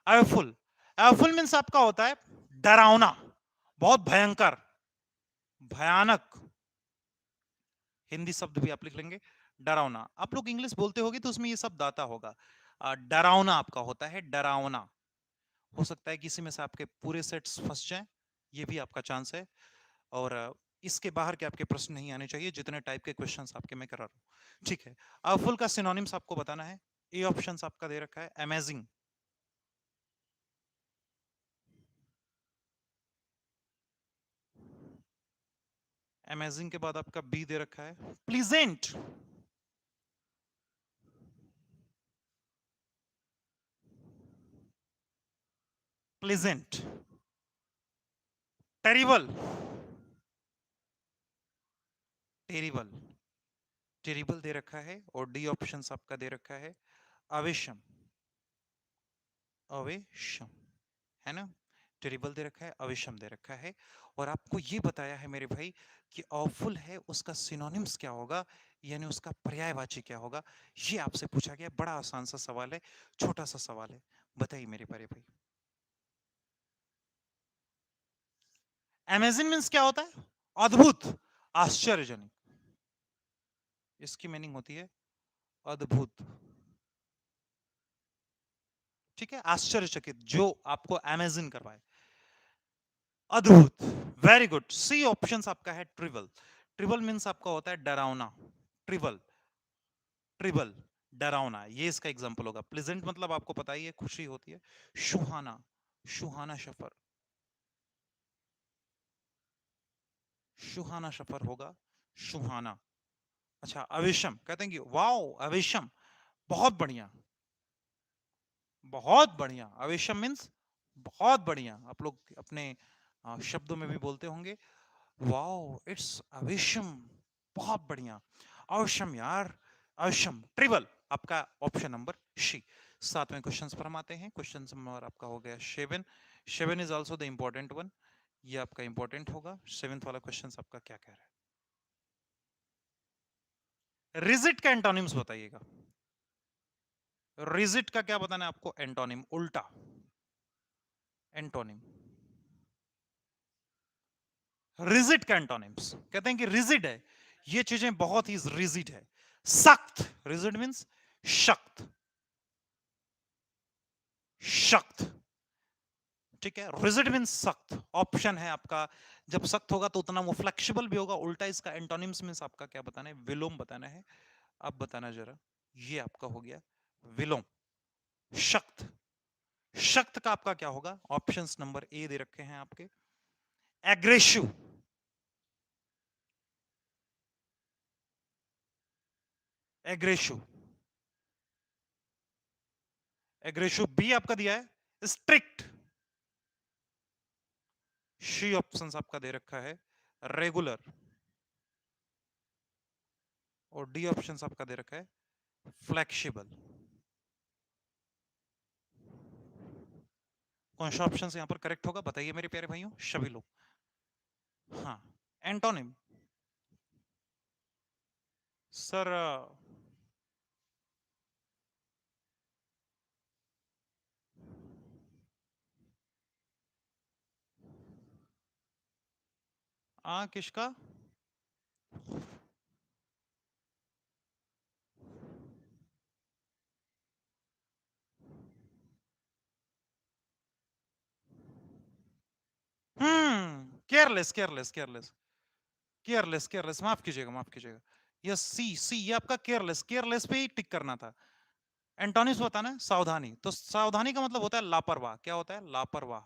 एफुल, एफुल मीन्स आपका होता है डरावना, बहुत भयंकर, भयानक। हिंदी शब्द भी आप लिख लेंगे, डरावना। आप लोग इंग्लिश बोलते होगे तो उसमें ये शब्द आता होगा। डरावना आपका होता है, डरावना। हो सकता है किसी में से आपके पूरे सेट्स फंस जाएं, ये भी आपका चांस है। और इसके बाहर के आपके प्रश्न नहीं आने चाहिए, जितने टाइप के क्वेश्चंस आपके मैं करा रहा हूं। ठीक है, फुल का सिनोनिम्स आपको बताना है। ए ऑप्शंस आपका दे रखा है अमेजिंग, अमेजिंग के बाद आपका बी दे रखा है, pleasant, pleasant, terrible, terrible, terrible दे रखा है, और डी ऑप्शन आपका दे रखा है अवेशम, अवेशम, है ना। टेरिबल दे रखा है, अवेशम दे रखा है, और आपको ये बताया है मेरे भाई कि ऑफुल है उसका सिनोनिम्स क्या होगा, यानी उसका पर्यायवाची क्या होगा। ये आपसे पूछा गया, बड़ा आसान सा सवाल है, छोटा सा सवाल है, बताइए मेरे प्यारे भाई। अमेजिंग मीन्स क्या होता है, अद्भुत, आश्चर्यजनक, इसकी मीनिंग होती है अद्भुत, ठीक है, आश्चर्यचकित, जो आपको अमेजिंग करवाए, अद्भुत, वेरी गुड। सी ऑप्शन आपका है ट्रिबल, ट्रिबल मीन्स आपका होता है डरावना, ट्रिबल, ट्रिबल, डरावना, ये इसका एग्जांपल होगा। प्लेजेंट मतलब आपको पता ही है, खुशी होती है, सुहाना, सुहाना सफर, सुहाना सफर होगा, सुहाना। अच्छा, अवेशम कहते हैं कि वाओ अवेशम, बहुत बढ़िया, बहुत बढ़िया, अवेशम मीन्स बहुत बढ़िया। आप लोग अपने शब्दों में भी बोलते होंगे, वाओ इट्स अवेशम, बहुत बढ़िया, अवश्यम यार, अवश्यम, ट्रिबल, आपका ऑप्शन नंबर सी। सातवें क्वेश्चन पर हम आते हैं, क्वेश्चन नंबर आपका हो गया 7, 7 is also the important one, ये आपका इंपॉर्टेंट होगा। 7th वाला क्वेश्चन आपका क्या कह रहा है, रिजिट का एंटोनिम्स बताइएगा। रिजिट का क्या बताना है आपको, एंटोनिम, उल्टा, एंटोनिम, रिजिड का एंटोनिम्स, कहते हैं कि रिजिड है, ये चीजें बहुत ही रिजिड है, सख्त, रिजिड मींस सख्त, सख्त, ठीक है, रिजिड मींस सख्त, ऑप्शन है आपका, जब सख्त होगा तो उतना वो फ्लेक्सिबल भी होगा, उल्टा इसका एंटोनिम्स मींस आपका क्या बताना है, विलोम बताना है। अब बताना जरा, ये आपका हो गया विलोम, सख्त, सख्त का आपका क्या होगा, ऑप्शंस नंबर ए दे रखे हैं आपके, एग्रेसिव, एग्रेसिव, एग्रेसिव, बी आपका दिया है स्ट्रिक्ट, सी ऑप्शन आपका दे रखा है रेगुलर, और डी ऑप्शन आपका दे रखा है फ्लेक्सिबल। कौन सा ऑप्शन यहां पर करेक्ट होगा, बताइए मेरे प्यारे भाइयों सभी लोग। हाँ, एंटोनिम, सर किसका, careless, careless, careless, careless, careless, माफ कीजिएगा, माफ कीजिएगा, यस, सी, सी, ये आपका केयरलेस, केयरलेस पे ही टिक करना था। एंटोनिम्स बताना है, सावधानी, तो सावधानी का मतलब होता है लापरवाह, क्या होता है, लापरवाह,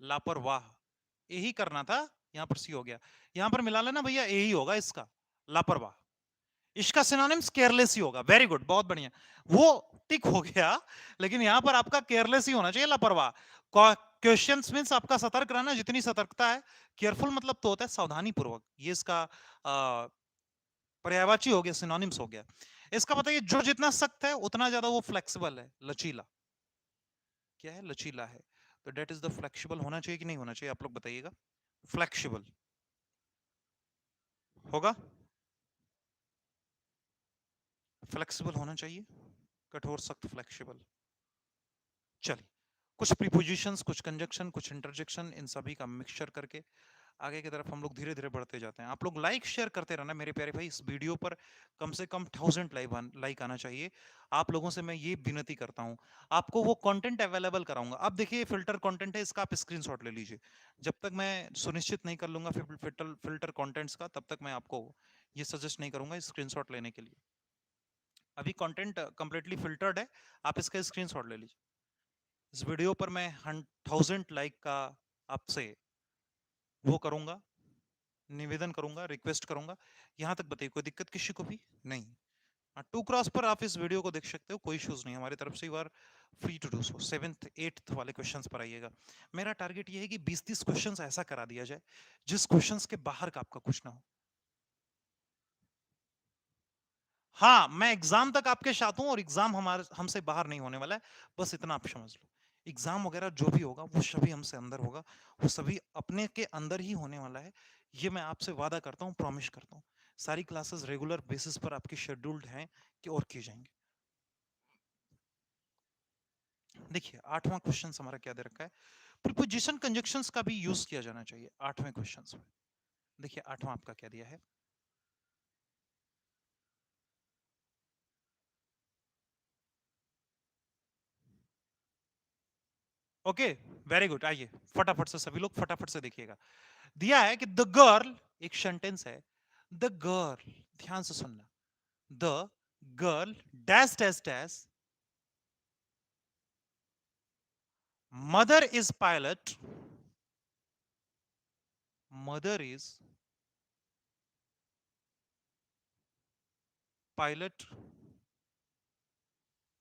लापरवाह, यही करना था, यहां पर सी हो गया, यहां पर मिला लेना भैया, यही होगा इसका, लापरवाह, इसका सिनोनिम्स केयरलेस ही होगा, वेरी गुड, बहुत बढ़िया, वो टिक हो गया, लेकिन यहां पर आपका केयरलेस ही होना चाहिए, लापरवाह। क्वेश्चंस मींस आपका सतर्क रहना, जितनी सतर्कता है, केयरफुल मतलब तो होता है सावधानी पूर्वक, ये इसका पर्यायवाची हो गया, सिनोनिम्स हो गया। इसका बताइए, जो जितना सख्त है उतना ज्यादा वो फ्लेक्सिबल है, लचीला, क्या है, लचीला है, तो डेट इज द फ्लेक्सिबल होना चाहिए कि नहीं होना चाहिए, आप लोग बताइएगा, फ्लेक्सिबल होगा, फ्लेक्सिबल होना चाहिए, कठोर सख्त फ्लेक्सिबल। चलिए, कुछ प्रीपोजिशंस, कुछ कंजक्शन, कुछ इंटरजेक्शन, इन सभी का मिक्सचर करके आगे की तरफ हम लोग धीरे धीरे बढ़ते जाते हैं। आप लोग लाइक शेयर करते रहना मेरे प्यारे भाई, इस वीडियो पर कम से कम 1000 लाइक आना चाहिए। आप लोगों से मैं ये विनती करता हूं, आपको वो कंटेंट अवेलेबल कराऊंगा। अब देखिए, फिल्टर कंटेंट है, इसका आप स्क्रीनशॉट ले लीजिए, जब तक मैं सुनिश्चित नहीं कर लूंगा फिल्टर कंटेंट्स का, तब तक मैं आपको ये सजेस्ट नहीं करूंगा स्क्रीनशॉट लेने के लिए। अभी कंटेंट कंप्लीटली फिल्टर्ड है, आप इसका स्क्रीनशॉट ले लीजिए। इस वीडियो पर मैं 1000 लाइक का आपसे वो करूंगा, निवेदन करूंगा, रिक्वेस्ट करूंगा, यहां तक बताइए कोई दिक्कत किसी को भी नहीं। 2 क्रॉस पर आप इस वीडियो को देख सकते हो, कोई इश्यूज नहीं, हमारी तरफ से you are free to do so. 7th 8th वाले क्वेश्चंस पर आइएगा। मेरा टारगेट ये है कि 20-30 क्वेश्चंस ऐसा करा दिया जाए जिस क्वेश्चंस के बाहर का आपका कुछ ना हो। हाँ, मैं एग्जाम तक आपके साथ हूं और एग्जाम हमारे हमसे बाहर नहीं होने वाला है, बस इतना आप समझ लो। एग्जाम वगैरह जो भी होगा वो सभी हमसे अंदर होगा, वो सभी अपने के अंदर ही होने वाला है, ये मैं आपसे वादा करता हूं, प्रॉमिस करता हूं। सारी क्लासेस रेगुलर बेसिस पर आपकी शेड्यूल्ड हैं कि और की जाएंगे। देखिए 8वां क्वेश्चन हमारा क्या दे रखा है, प्रीपोजिशन कंजक्शंस का भी यूज किया जाना चाहिए 8वें क्वेश्चन में। देखिए 8वां आपका क्या दिया है, ओके वेरी गुड। आइए फटाफट से सभी लोग फटाफट से देखिएगा। दिया है कि द गर्ल, एक सेंटेंस है, द गर्ल, ध्यान से सुनना, the girl dash dash dash mother is pilot, mother is pilot,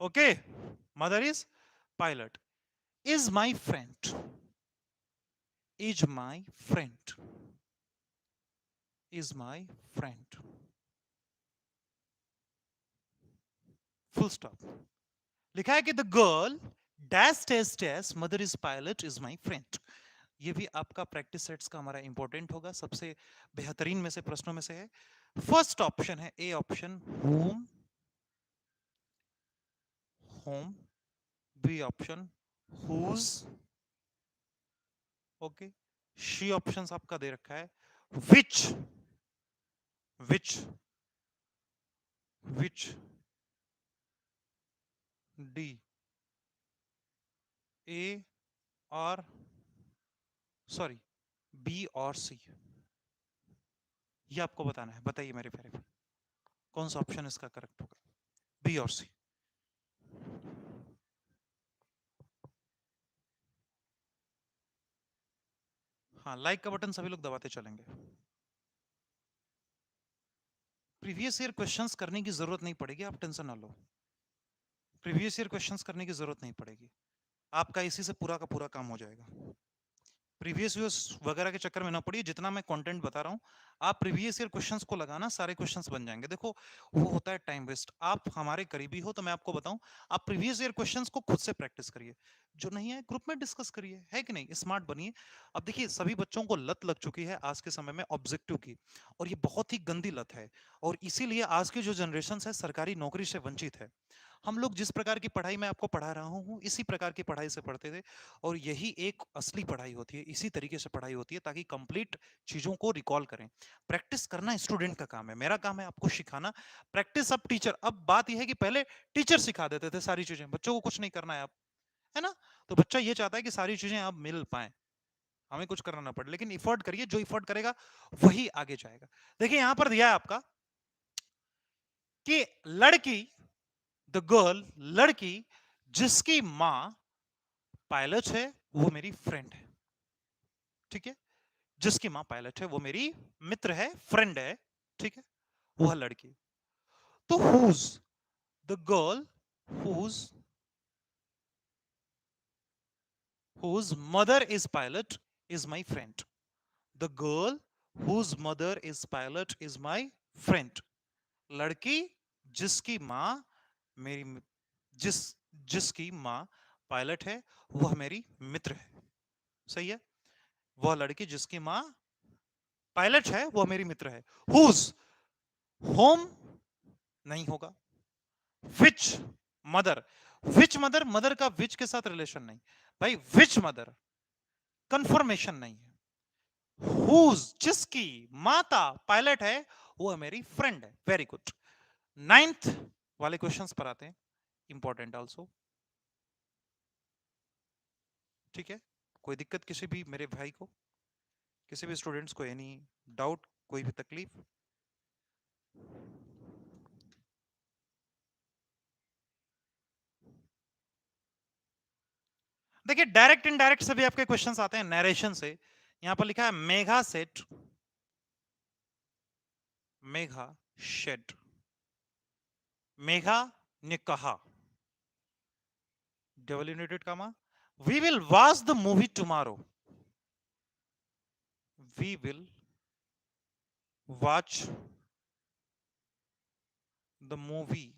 okay, mother is pilot, is my friend, is my friend, is my friend, full stop. लिखा है कि the girl dash dash dash mother is pilot is my friend. ये भी आपका practice sets का हमारा important होगा, सबसे बेहतरीन में से प्रश्नों में से है। फर्स्ट ऑप्शन है A option home, home, B option whose, okay, C option आपका दे रखा है विच, विच, विच, डी, ए और सॉरी बी और सी। ये आपको बताना है, बताइए मेरे प्यारे, कौन सा ऑप्शन इसका करेक्ट होगा, बी और सी। हाँ, लाइक का बटन सभी लोग दबाते चलेंगे। प्रीवियस ईयर क्वेश्चंस करने की जरूरत नहीं पड़ेगी, आप टेंशन ना लो। प्रीवियस ईयर क्वेश्चंस करने की जरूरत नहीं पड़ेगी, आपका इसी से पूरा का पूरा काम हो जाएगा। प्रीवियस ईयर वगैरह के चक्कर में ना पड़िए, जितना मैं कंटेंट बता रहा हूँ आप प्रीवियस ईयर क्वेश्चंस को लगाना, सारे क्वेश्चंस बन जाएंगे। देखो वो होता है टाइम वेस्ट, आप हमारे करीबी हो तो मैं आपको बताऊं, आप प्रीवियस ईयर क्वेश्चंस को खुद से प्रैक्टिस करिए, जो नहीं है ग्रुप में डिस्कस करिए, है कि नहीं, स्मार्ट बनिए। अब देखिए सभी बच्चों को लत लग चुकी है आज के समय में ऑब्जेक्टिव की, और ये बहुत ही गंदी लत है, और इसीलिए आज की जो जनरेशन है सरकारी नौकरी से वंचित है। हम लोग जिस प्रकार की पढ़ाई मैं आपको पढ़ा रहा हूँ इसी प्रकार की पढ़ाई से पढ़ते थे, और यही एक असली पढ़ाई होती है, इसी तरीके से पढ़ाई होती है ताकि कंप्लीट चीजों को रिकॉल करें। प्रैक्टिस करना स्टूडेंट का काम है, मेरा काम है आपको सिखाना। प्रैक्टिस अब टीचर, अब बात यह है कि पहले टीचर सिखा देते थे सारी चीजें, बच्चों को कुछ नहीं करना है अब, है ना। तो बच्चा ये चाहता है कि सारी चीजें अब मिल पाए, हमें कुछ करना ना पड़े, लेकिन इफर्ट करिए, जो इफर्ट करेगा वही आगे जाएगा। देखिए यहां पर दिया है आपका कि लड़की, द गर्ल, लड़की जिसकी मां पायलट है वो मेरी फ्रेंड है, ठीक है, जिसकी मां पायलट है वो मेरी मित्र है, फ्रेंड है, ठीक है, वह लड़की। तो whose, the girl whose, whose mother is pilot is my friend, the girl whose mother is pilot is my friend. लड़की जिसकी मां मेरी जिस जिसकी मां पायलट है वह मेरी मित्र है, सही है। वह लड़की जिसकी मां पायलट है वह मेरी मित्र है। हुज, होम नहीं होगा, विच मदर, विच मदर, मदर का विच के साथ रिलेशन नहीं भाई, विच मदर कंफर्मेशन नहीं है। हुज, जिसकी माता पायलट है वो मेरी फ्रेंड है, वेरी गुड। 9th वाले क्वेश्चंस पर आते हैं, इंपॉर्टेंट आल्सो, ठीक है। कोई दिक्कत किसी भी मेरे भाई को, किसी भी स्टूडेंट्स को, एनी डाउट, कोई भी तकलीफ। देखिए डायरेक्ट इनडायरेक्ट से भी आपके क्वेश्चंस आते हैं, नरेशन से। यहां पर लिखा है मेघा सेट, मेघा शेड, मेघा ने कहा, double united comma, we will watch the movie tomorrow, we will watch the movie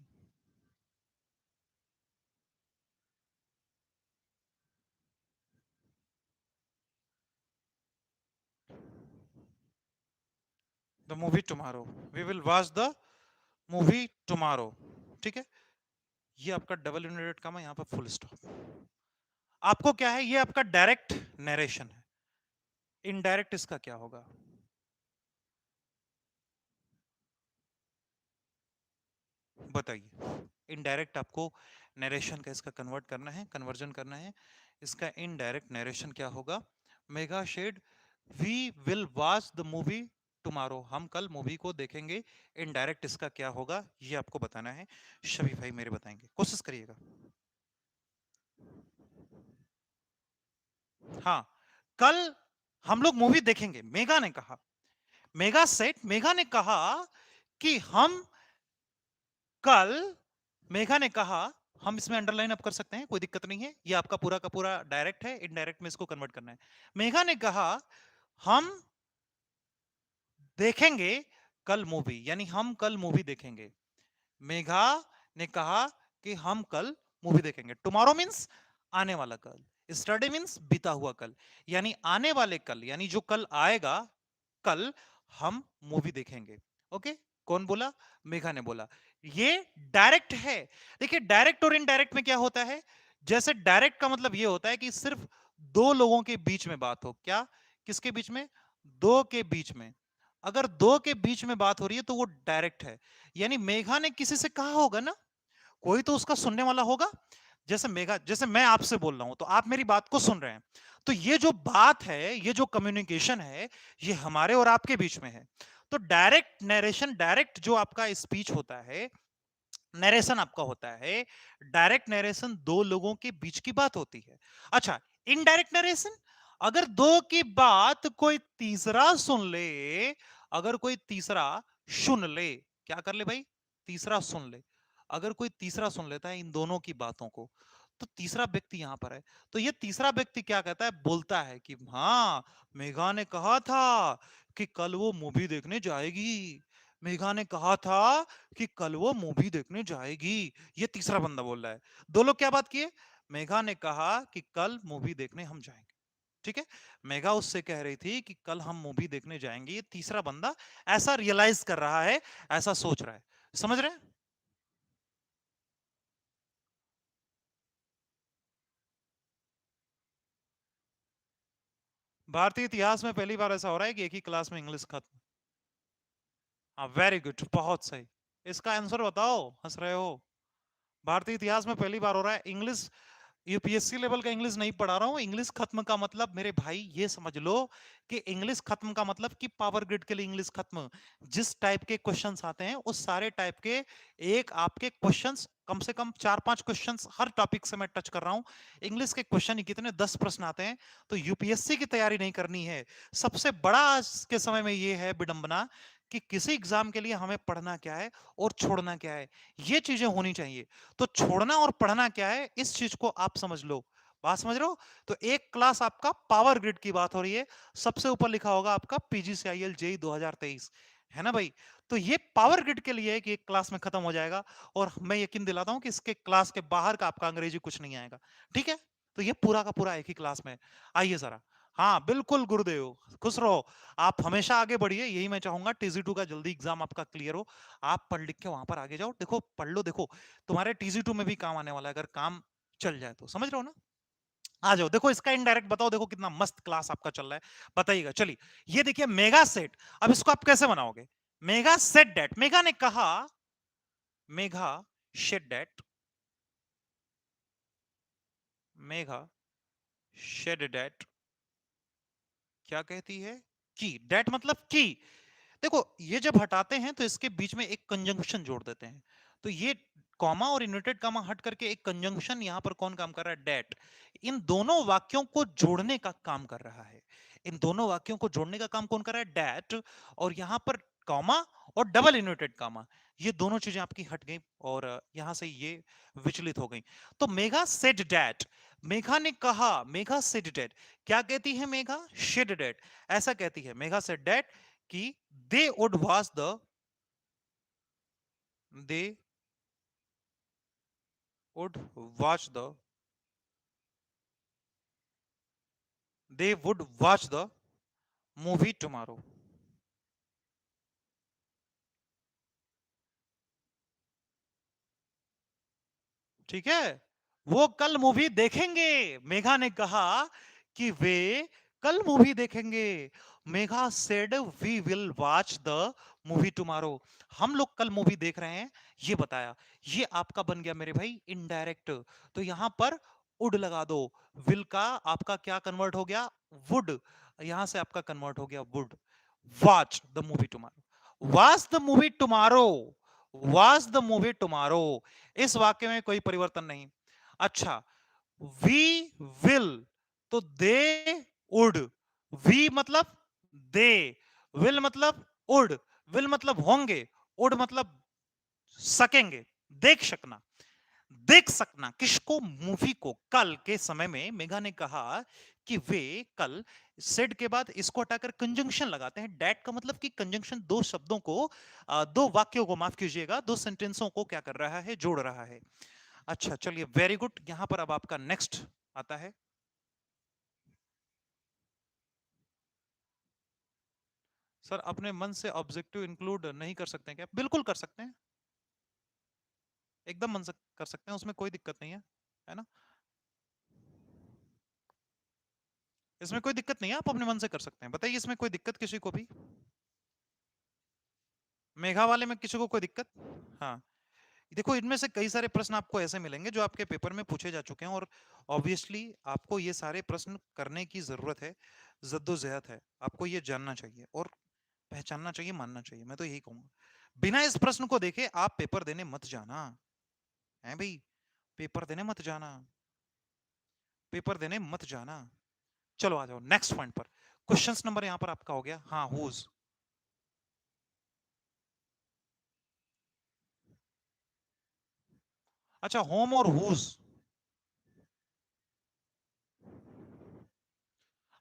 tomorrow, we will watch the movie tomorrow. ठीक है, ये आपका डबल यूनाइटेड कामा, यहां पर फुल स्टॉप। आपको क्या है, ये आपका डायरेक्ट नरेशन है। इनडायरेक्ट इसका क्या होगा, बताइए। इनडायरेक्ट आपको नरेशन का इसका कन्वर्ट करना है, कन्वर्जन करना है। इसका इनडायरेक्ट नरेशन क्या होगा, Megha said we will watch the movie tomorrow, हम कल मूवी को देखेंगे। इनडायरेक्ट इसका क्या होगा, ये आपको बताना है। शबी भाई मेरे बताएंगे, कोशिश करिएगा। हाँ, कल हम लोग मूवी देखेंगे, मेगा ने कहा। मेगा सेट, मेगा ने कहा कि हम कल, मेघा ने कहा, हम इसमें अंडरलाइन अप कर सकते हैं, कोई दिक्कत नहीं है, ये आपका पूरा का पूरा डायरेक्ट है, इनडायरेक्ट में इसको कन्वर्ट करना है। मेघा ने कहा हम देखेंगे कल मूवी, यानी हम कल मूवी देखेंगे। मेघा ने कहा कि हम कल मूवी देखेंगे। टुमारो मींस आने वाला कल, स्टरडे मींस बीता हुआ कल, यानी आने वाले कल, यानी जो कल आएगा, कल हम मूवी देखेंगे। ओके, कौन बोला, मेघा ने बोला। ये डायरेक्ट है। देखिए, डायरेक्ट और इनडायरेक्ट में क्या होता है, जैसे डायरेक्ट का मतलब ये होता है कि सिर्फ दो लोगों के बीच में बात हो। क्या, किसके बीच में, दो के बीच में। अगर दो के बीच में बात हो रही है तो वो डायरेक्ट है। यानी मेघा ने किसी से कहा होगा ना, कोई तो उसका सुनने वाला होगा। जैसे मेघा, जैसे मैं आपसे बोल रहा हूं तो आप मेरी बात को सुन रहे हैं, तो ये जो बात है, ये जो कम्युनिकेशन है, ये हमारे और आपके बीच में है। तो डायरेक्ट नरेशन, डायरेक्ट जो आपका स्पीच होता है, नरेशन आपका होता है, डायरेक्ट नरेशन दो लोगों के बीच की बात होती है। अच्छा, इनडायरेक्ट नरेशन, अगर दो की बात कोई तीसरा सुन ले, अगर कोई तीसरा सुन ले, क्या कर ले भाई, तीसरा सुन ले। अगर कोई तीसरा सुन लेता है इन दोनों की बातों को, तो तीसरा व्यक्ति यहां पर है, तो ये तीसरा व्यक्ति क्या कहता है, बोलता है कि हाँ, मेघा ने कहा था कि कल वो मूवी देखने जाएगी, मेघा ने कहा था कि कल वो मूवी देखने जाएगी। ये तीसरा बंदा बोल रहा है। दो लोग क्या बात किए, मेघा ने कहा कि कल मूवी देखने हम जाएंगे। ठीक है, मेघा उससे कह रही थी कि कल हम मूवी देखने जाएंगे। ये तीसरा बंदा ऐसा रियलाइज कर रहा है, ऐसा सोच रहा है। समझ रहे हैं। भारतीय इतिहास में पहली बार ऐसा हो रहा है कि एक ही क्लास में इंग्लिश खत्म। हाँ, वेरी गुड, बहुत सही। इसका आंसर बताओ, हंस रहे हो। भारतीय इतिहास में पहली बार हो रहा है। इंग्लिश, यूपीएससी लेवल का इंग्लिश नहीं पढ़ा रहा हूं। इंग्लिश खत्म का मतलब मेरे भाई ये समझ लो कि इंग्लिश खत्म का मतलब कि पावर ग्रिड के लिए इंग्लिश खत्म। जिस टाइप के क्वेश्चंस आते हैं उस सारे टाइप के एक आपके क्वेश्चंस, कम से कम 4-5 क्वेश्चंस हर टॉपिक से मैं टच कर रहा हूं। इंग्लिश के क्वेश्चन ही कितने, 10 प्रश्न आते हैं। तो यूपीएससी की तैयारी नहीं करनी है। सबसे बड़ा आज के समय में ये है विडंबना कि किसी एग्जाम के लिए हमें पढ़ना क्या है और छोड़ना क्या है, ये चीजें होनी चाहिए। तो छोड़ना और पढ़ना क्या है, इस चीज को आप समझ लो। बात समझ रहे हो। तो एक क्लास आपका पावर ग्रिड की बात हो रही है, सबसे ऊपर लिखा होगा आपका पीजीसीआईएल जेई 2023, है ना भाई। तो ये पावर ग्रिड के लिए है कि एक क्लास में खत्म हो जाएगा, और मैं यकीन दिलाता हूं कि इसके क्लास के बाहर का आपका अंग्रेजी कुछ नहीं आएगा। ठीक है, तो ये पूरा का पूरा एक ही क्लास में। आइए जरा, हाँ बिल्कुल गुरुदेव, खुश रहो। आप हमेशा आगे बढ़िए, यही मैं चाहूंगा। टीजी 2 का जल्दी एग्जाम आपका क्लियर हो, आप पढ़ लिख के वहां पर आगे जाओ। देखो, पढ़ लो, देखो तुम्हारे टीजी 2 में भी काम आने वाला है, अगर काम चल जाए तो। समझ रहे हो ना। आ जाओ, देखो इसका इनडायरेक्ट बताओ, देखो कितना मस्त क्लास आपका चल रहा है, बताइएगा। चलिए, ये देखिए मेगा सेट। अब इसको आप कैसे बनाओगे, मेगा सेट डेट, मेगा ने कहा, Megha said that, Megha said that, क्या कहती है, की। डेट मतलब की। देखो, ये जब हटाते हैं तो इसके बीच में एक कंजंक्शन जोड़ देते हैं। तो ये कॉमा और इन्वर्टेड कॉमा हट करके एक कंजंक्शन यहां पर कौन काम कर रहा है, डेट। इन दोनों वाक्यों को जोड़ने का काम कर रहा है। इन दोनों वाक्यों को जोड़ने का काम कौन कर रहा है, डेट। और यहां पर कॉमा और डबल इन्वर्टेड कॉमा, ये दोनों चीजें आपकी हट गई और यहां से ये विचलित हो गई। तो मेघा सेड डैट, मेघा ने कहा, मेघा सेड डैट, क्या कहती है मेघा? शेड डैट, ऐसा कहती है मेघा सेड डैट कि दे would watch the, they would watch the, they would watch the movie tomorrow. ठीक है, वो कल मूवी देखेंगे। मेघा ने कहा कि वे कल मूवी देखेंगे। Megha said we will watch the movie tomorrow, हम लोग कल मूवी देख रहे हैं, ये बताया। ये आपका बन गया मेरे भाई इनडायरेक्ट। तो यहां पर उड लगा दो, विल का आपका क्या कन्वर्ट हो गया? वुड, यहां से आपका कन्वर्ट हो गया would. Watch the movie tomorrow, watch the movie tomorrow, watch the movie tomorrow, इस वाक्य में कोई परिवर्तन नहीं। अच्छा, वी विल, तो दे उड, वी मतलब दे, विल मतलब उड, विल मतलब होंगे, उड मतलब सकेंगे, देख सकना, देख सकना किसको? मूवी को। कल के समय में मेघा ने कहा कि वे कल, सेड के बाद इसको हटाकर कंजंक्शन लगाते हैं। डैट का मतलब कि कंजंक्शन दो शब्दों को, दो वाक्यों को, माफ कीजिएगा, दो सेंटेंसों को क्या कर रहा है? जोड़ रहा है। अच्छा चलिए, वेरी गुड। यहां पर अब आपका नेक्स्ट आता है। सर अपने मन से ऑब्जेक्टिव इंक्लूड नहीं कर सकते हैं क्या? बिल्कुल कर सकते हैं, एकदम मन से कर सकते हैं, उसमें कोई दिक्कत नहीं है ना? इसमें कोई दिक्कत नहीं है, आप अपने मन से कर सकते हैं। बताइए, इसमें कोई दिक्कत किसी को भी? मेघा वाले में किसी को कोई दिक्कत? हाँ, देखो इनमें से कई सारे प्रश्न आपको ऐसे मिलेंगे जो आपके पेपर में पूछे जा चुके हैं, और ऑब्वियसली आपको ये सारे प्रश्न करने की जरूरत है, जद्दोजहद है, आपको ये जानना चाहिए और पहचानना चाहिए, मानना चाहिए। मैं तो यही कहूंगा, बिना इस प्रश्न को देखे आप पेपर देने मत जाना है भाई, पेपर देने मत जाना, पेपर देने मत जाना। चलो आ जाओ नेक्स्ट पॉइंट पर। क्वेश्चंस नंबर यहां पर आपका हो गया, हाँ हुज। अच्छा, होम और हुज।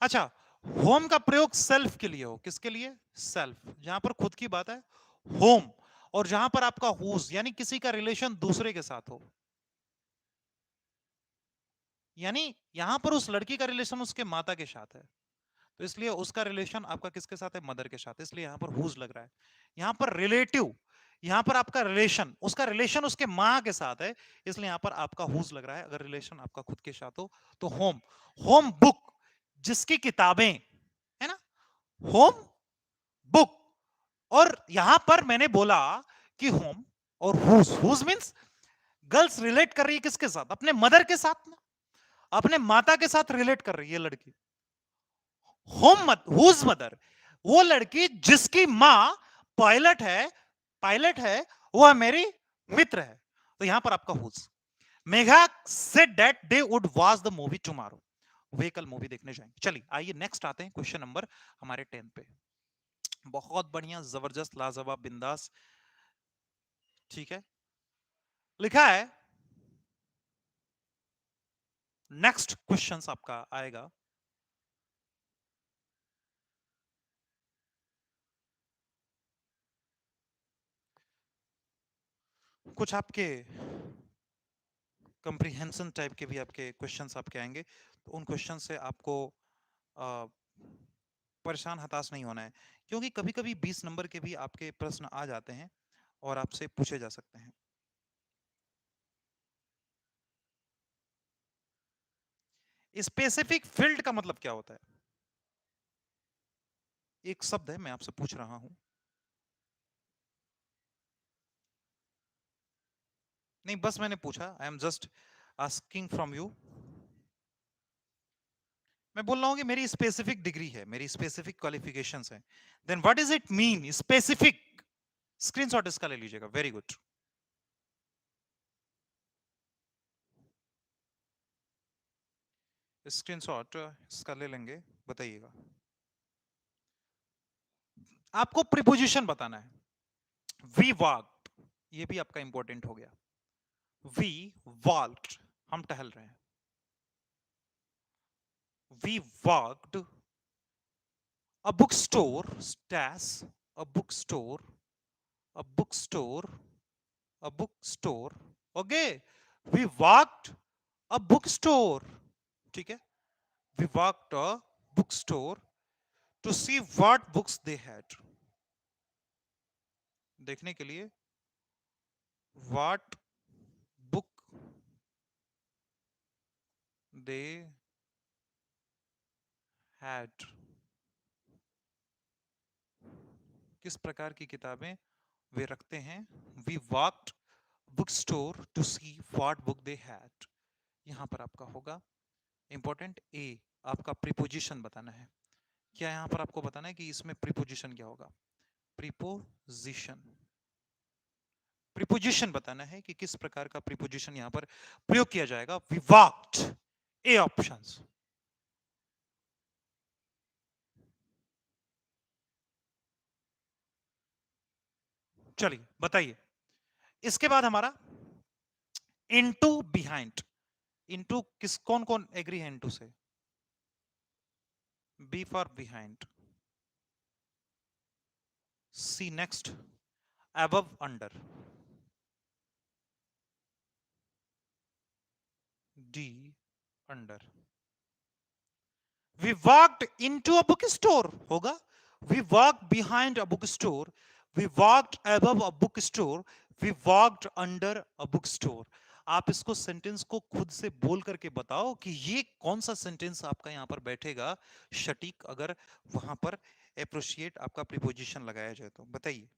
अच्छा, होम का प्रयोग सेल्फ के लिए हो, किसके लिए? सेल्फ, जहां पर खुद की बात है होम, और जहां पर आपका हुज यानी किसी का रिलेशन दूसरे के साथ हो, यानी यहां पर उस लड़की का रिलेशन उसके माता के साथ है, तो इसलिए उसका रिलेशन आपका किसके साथ है? मदर के साथ, इसलिए यहां पर हुज लग रहा है। यहां पर रिलेटिव, यहां पर आपका रिलेशन, उसका रिलेशन उसके मां के साथ है, इसलिए यहां पर आपका हुज लग रहा है। अगर रिलेशन आपका खुद के साथ हो तो होम, होम बुक, जिसकी किताबें, है ना, होम बुक। और यहां पर मैंने बोला कि होम और हुज मींस गर्ल्स रिलेट कर रही है किसके साथ? अपने मदर के साथ ना, अपने माता के साथ रिलेट कर रही है लड़की। होम मत, हुज मदर, वो लड़की जिसकी मां पायलट है, पायलट है, वह मेरी मित्र है। तो यहां पर आपका whose. Megha said that they would watch the movie tomorrow, वे कल मूवी देखने जाएंगे। चलिए आइए नेक्स्ट आते हैं क्वेश्चन नंबर हमारे 10 पे। बहुत बढ़िया, जबरदस्त, लाजवाब, बिंदास। ठीक है, लिखा है, नेक्स्ट क्वेश्चन आपका आएगा। कुछ आपके कंप्रीहेंशन टाइप के भी आपके क्वेश्चंस आपके आएंगे, तो उन क्वेश्चन से आपको अ, परेशान हताश नहीं होना है, क्योंकि कभी कभी 20 नंबर के भी आपके प्रश्न आ जाते हैं और आपसे पूछे जा सकते हैं। स्पेसिफिक फील्ड का मतलब क्या होता है? एक शब्द है, मैं आपसे पूछ रहा हूं। नहीं, बस मैंने पूछा, I am just asking from you. मैं बोल रहा हूं कि मेरी स्पेसिफिक डिग्री है, मेरी स्पेसिफिक क्वालिफिकेशंस हैं, then what is it mean specific? Screenshot इसका ले लीजिएगा, वेरी गुड। स्क्रीनशॉट इसका ले लेंगे, बताइएगा। आपको प्रीपोजिशन बताना है। वी वॉक्ड, ये भी आपका इंपॉर्टेंट हो गया। वी वॉक्ड, हम टहल रहे हैं। We walked a bookstore, dash, a bookstore, a bookstore, a bookstore. Okay, we walked a bookstore. ठीक है, we walked a bookstore to see what books they had. देखने के लिए what book they had. किस प्रकार की किताबें वे रखते हैं। We walked bookstore to see what book they had. यहां पर आपका होगा इंपॉर्टेंट ए, आपका प्रीपोजिशन बताना है। क्या यहां पर आपको बताना है कि इसमें प्रीपोजिशन क्या होगा। प्रीपोजिशन, प्रीपोजिशन बताना है कि किस प्रकार का प्रीपोजिशन यहां पर प्रयोग किया जाएगा। We walked, a options. चलिए बताइए। इसके बाद हमारा इनटू बिहाइंड। इनटू किस, कौन कौन एग्री है इनटू से। B for behind. C next, above under. D under. We walked into a bookstore होगा। We walked behind a bookstore. We walked above a bookstore. We walked under a bookstore. आप इसको sentence को खुद से बोल करके बताओ कि ये कौन सा सेंटेंस आपका यहां पर बैठेगा सटीक, अगर वहां पर अप्रोशिएट आपका प्रीपोजिशन लगाया जाए तो। बताइए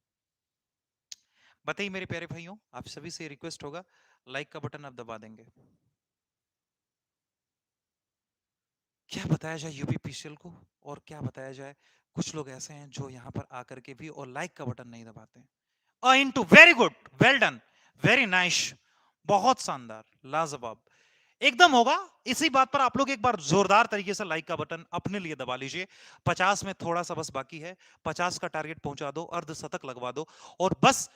बताइए मेरे प्यारे भाइयों, आप सभी से रिक्वेस्ट होगा, लाइक का बटन आप दबा देंगे। क्या बताया जाए यूपीपीसीएल को, और क्या बताया जाए। कुछ लोग ऐसे हैं जो यहाँ पर आकर के भी और लाइक का बटन नहीं दबाते हैं। Into, very good, well done, very nice, बहुत शानदार, लाजवाब, एकदम होगा। इसी बात पर आप लोग एक बार जोरदार तरीके से लाइक का बटन अपने लिए दबा लीजिए। 50 में थोड़ा सा बस बाकी है, 50 का टारगेट पहुंचा दो, अर्धशतक लगवा दो, और बस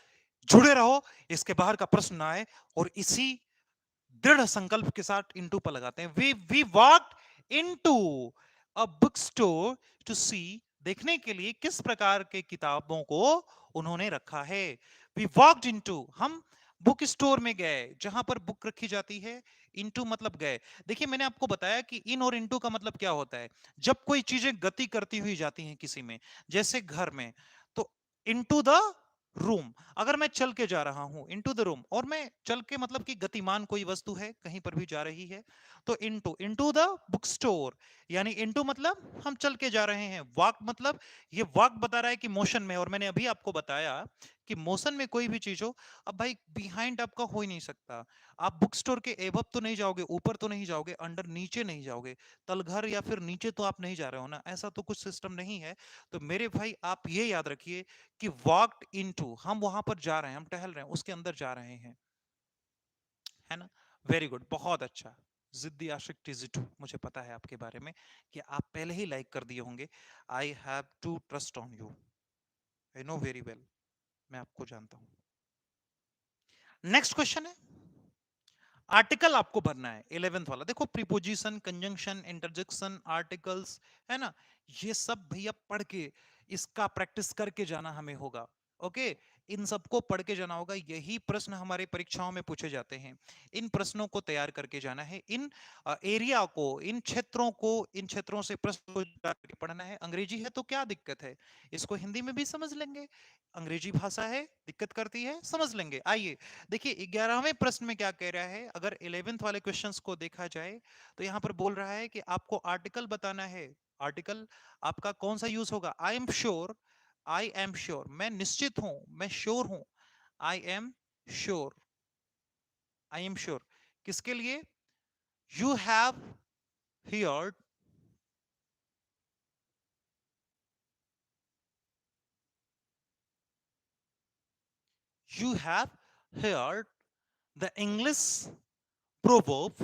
जुड़े रहो, इसके बाहर का प्रश्न ना आए। और इसी दृढ़ संकल्प के साथ इनटू पर लगाते हैं। We walked into a book store to see, देखने के लिए किस प्रकार के किताबों को उन्होंने रखा है। वी वॉक्ड इनटू, हम बुक स्टोर में गए जहां पर बुक रखी जाती है। इनटू मतलब गए। देखिए मैंने आपको बताया कि इन और इनटू का मतलब क्या होता है। जब कोई चीजें गति करती हुई जाती हैं किसी में, जैसे घर में, तो इनटू द रूम, अगर मैं चल के जा रहा हूं इनटू द रूम, और मैं चल के मतलब कि गतिमान कोई वस्तु है कहीं पर भी जा रही है, तो into, into the book store, यानी इनटू मतलब हम चल के जा रहे हैं। वॉक मतलब, ये वॉक बता रहा है कि मोशन में, और मैंने अभी आपको बताया कि मोशन में कोई भी चीज हो, अब भाई बिहाइंड आपका हो ही नहीं सकता। आप बुक स्टोर के एबव तो नहीं जाओगे, ऊपर तो नहीं जाओगे, अंडर नीचे नहीं जाओगे, तलघर या फिर नीचे तो आप नहीं जा रहे हो ना, ऐसा तो कुछ सिस्टम नहीं है। तो मेरे भाई आप ये याद रखिए कि वॉक्ड इनटू, हम वहां पर जा रहे हैं, हम टहल रहे हैं, उसके अंदर जा रहे हैं, है ना। वेरी गुड, बहुत अच्छा। जिद्दी आशिक टिजिटू, मुझे पता है आपके बारे में कि आप पहले ही लाइक कर दिए होंगे। I have to trust on you, I know very well, मैं आपको जानता हूं। नेक्स्ट क्वेश्चन है, आर्टिकल आपको भरना है 11th वाला। देखो प्रीपोजिशन, कंजंक्शन, इंटरजेक्शन, आर्टिकल्स, है ना, ये सब भैया पढ़ के, इसका प्रैक्टिस करके जाना हमें होगा। ओके, इन सबको पढ़ के जाना होगा, यही प्रश्न हमारे परीक्षाओं में पूछे जाते हैं। इन प्रश्नों को तैयार करके जाना है, इन एरिया को, इन क्षेत्रों को, इन क्षेत्रों से प्रश्न को करके पढ़ना है। अंग्रेजी है तो क्या दिक्कत है, इसको हिंदी में भी समझ लेंगे। अंग्रेजी भाषा है, दिक्कत करती है, समझ लेंगे। आइए देखिए 11वें प्रश्न में क्या कह रहा है। अगर 11th वाले क्वेश्चंस को देखा जाए तो यहां पर बोल रहा है कि आपको आर्टिकल बताना है। आर्टिकल आपका कौन सा यूज होगा। I am sure, I am sure, मैं निश्चित हूं, मैं श्योर हूं। I am sure, I am sure, किसके लिए। You have heard, you have heard the English proverb,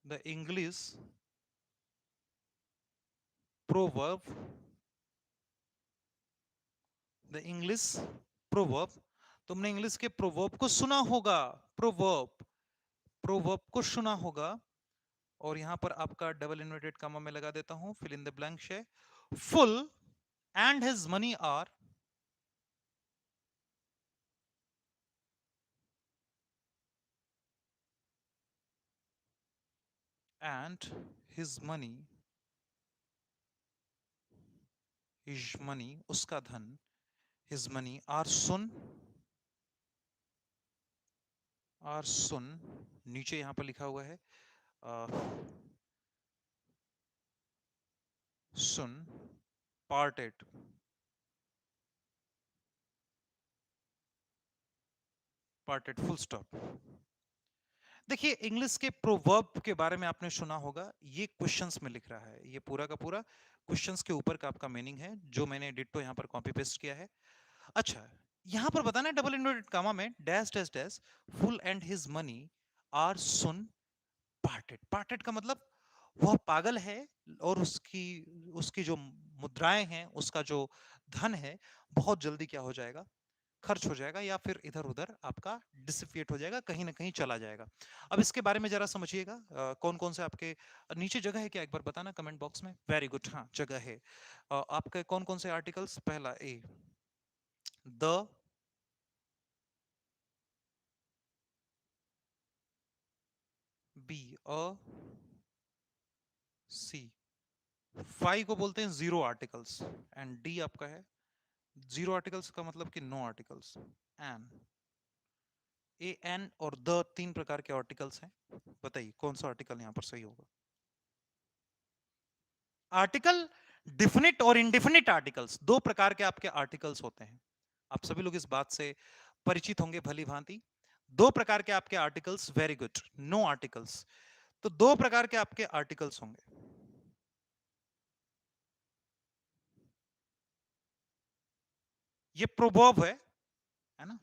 the English proverb, the English proverb, तुमने इंग्लिश के प्रोवर्ब को सुना होगा, प्रोवर्ब, प्रोवर्ब को सुना होगा। और यहां पर आपका डबल इन्वर्टेड कॉमा में लगा देता हूं, फिल इन द ब्लैंक्स है, fool and his money are, and his money, his money उसका धन, his money are soon, are soon, नीचे यहां पर लिखा हुआ है soon parted, parted full stop. देखिए इंग्लिश के प्रोवर्ब के बारे में आपने सुना होगा, ये क्वेश्चंस में लिख रहा है, ये पूरा का पूरा क्वेश्चंस के ऊपर का आपका मीनिंग है, जो मैंने डिट्टो यहां पर कॉपी पेस्ट किया है। अच्छा, यहां पर बताना है डबल इन्वर्टेड कॉमा में dash dash dash full and his money are soon parted. Parted का मतलब वह पागल है और उसकी उसकी जो मुद्राएं हैं, उसका जो धन है, बहुत जल्दी क्या हो जाएगा, खर्च हो जाएगा, या फिर इधर उधर आपका डिसिपिएट हो जाएगा, कहीं ना कहीं चला जाएगा। अब इसके बारे में जरा समझिएगा, कौन कौन से आपके नीचे जगह है क्या, एक बार बताना कमेंट बॉक्स में। वेरी गुड, हाँ जगह है। आपके कौन कौन से आर्टिकल्स, पहला A the, B a, C, five को बोलते हैं जीरो आर्टिकल्स, एंड डी आपका है जीरो आर्टिकल्स का मतलब कि no articles, N, A N और द, तीन प्रकार के आर्टिकल्स हैं। बताइए कौन सा आर्टिकल यहां पर सही होगा। आर्टिकल डिफिनिट और इंडिफिनिट आर्टिकल्स, दो प्रकार के आपके आर्टिकल्स होते हैं। आप सभी लोग इस बात से परिचित होंगे भली भांति। दो प्रकार के आपके articles, very good, no articles. तो दो प्रकार के आपके आर्टिकल्स होंगे। ये प्रोवर्ब है ना,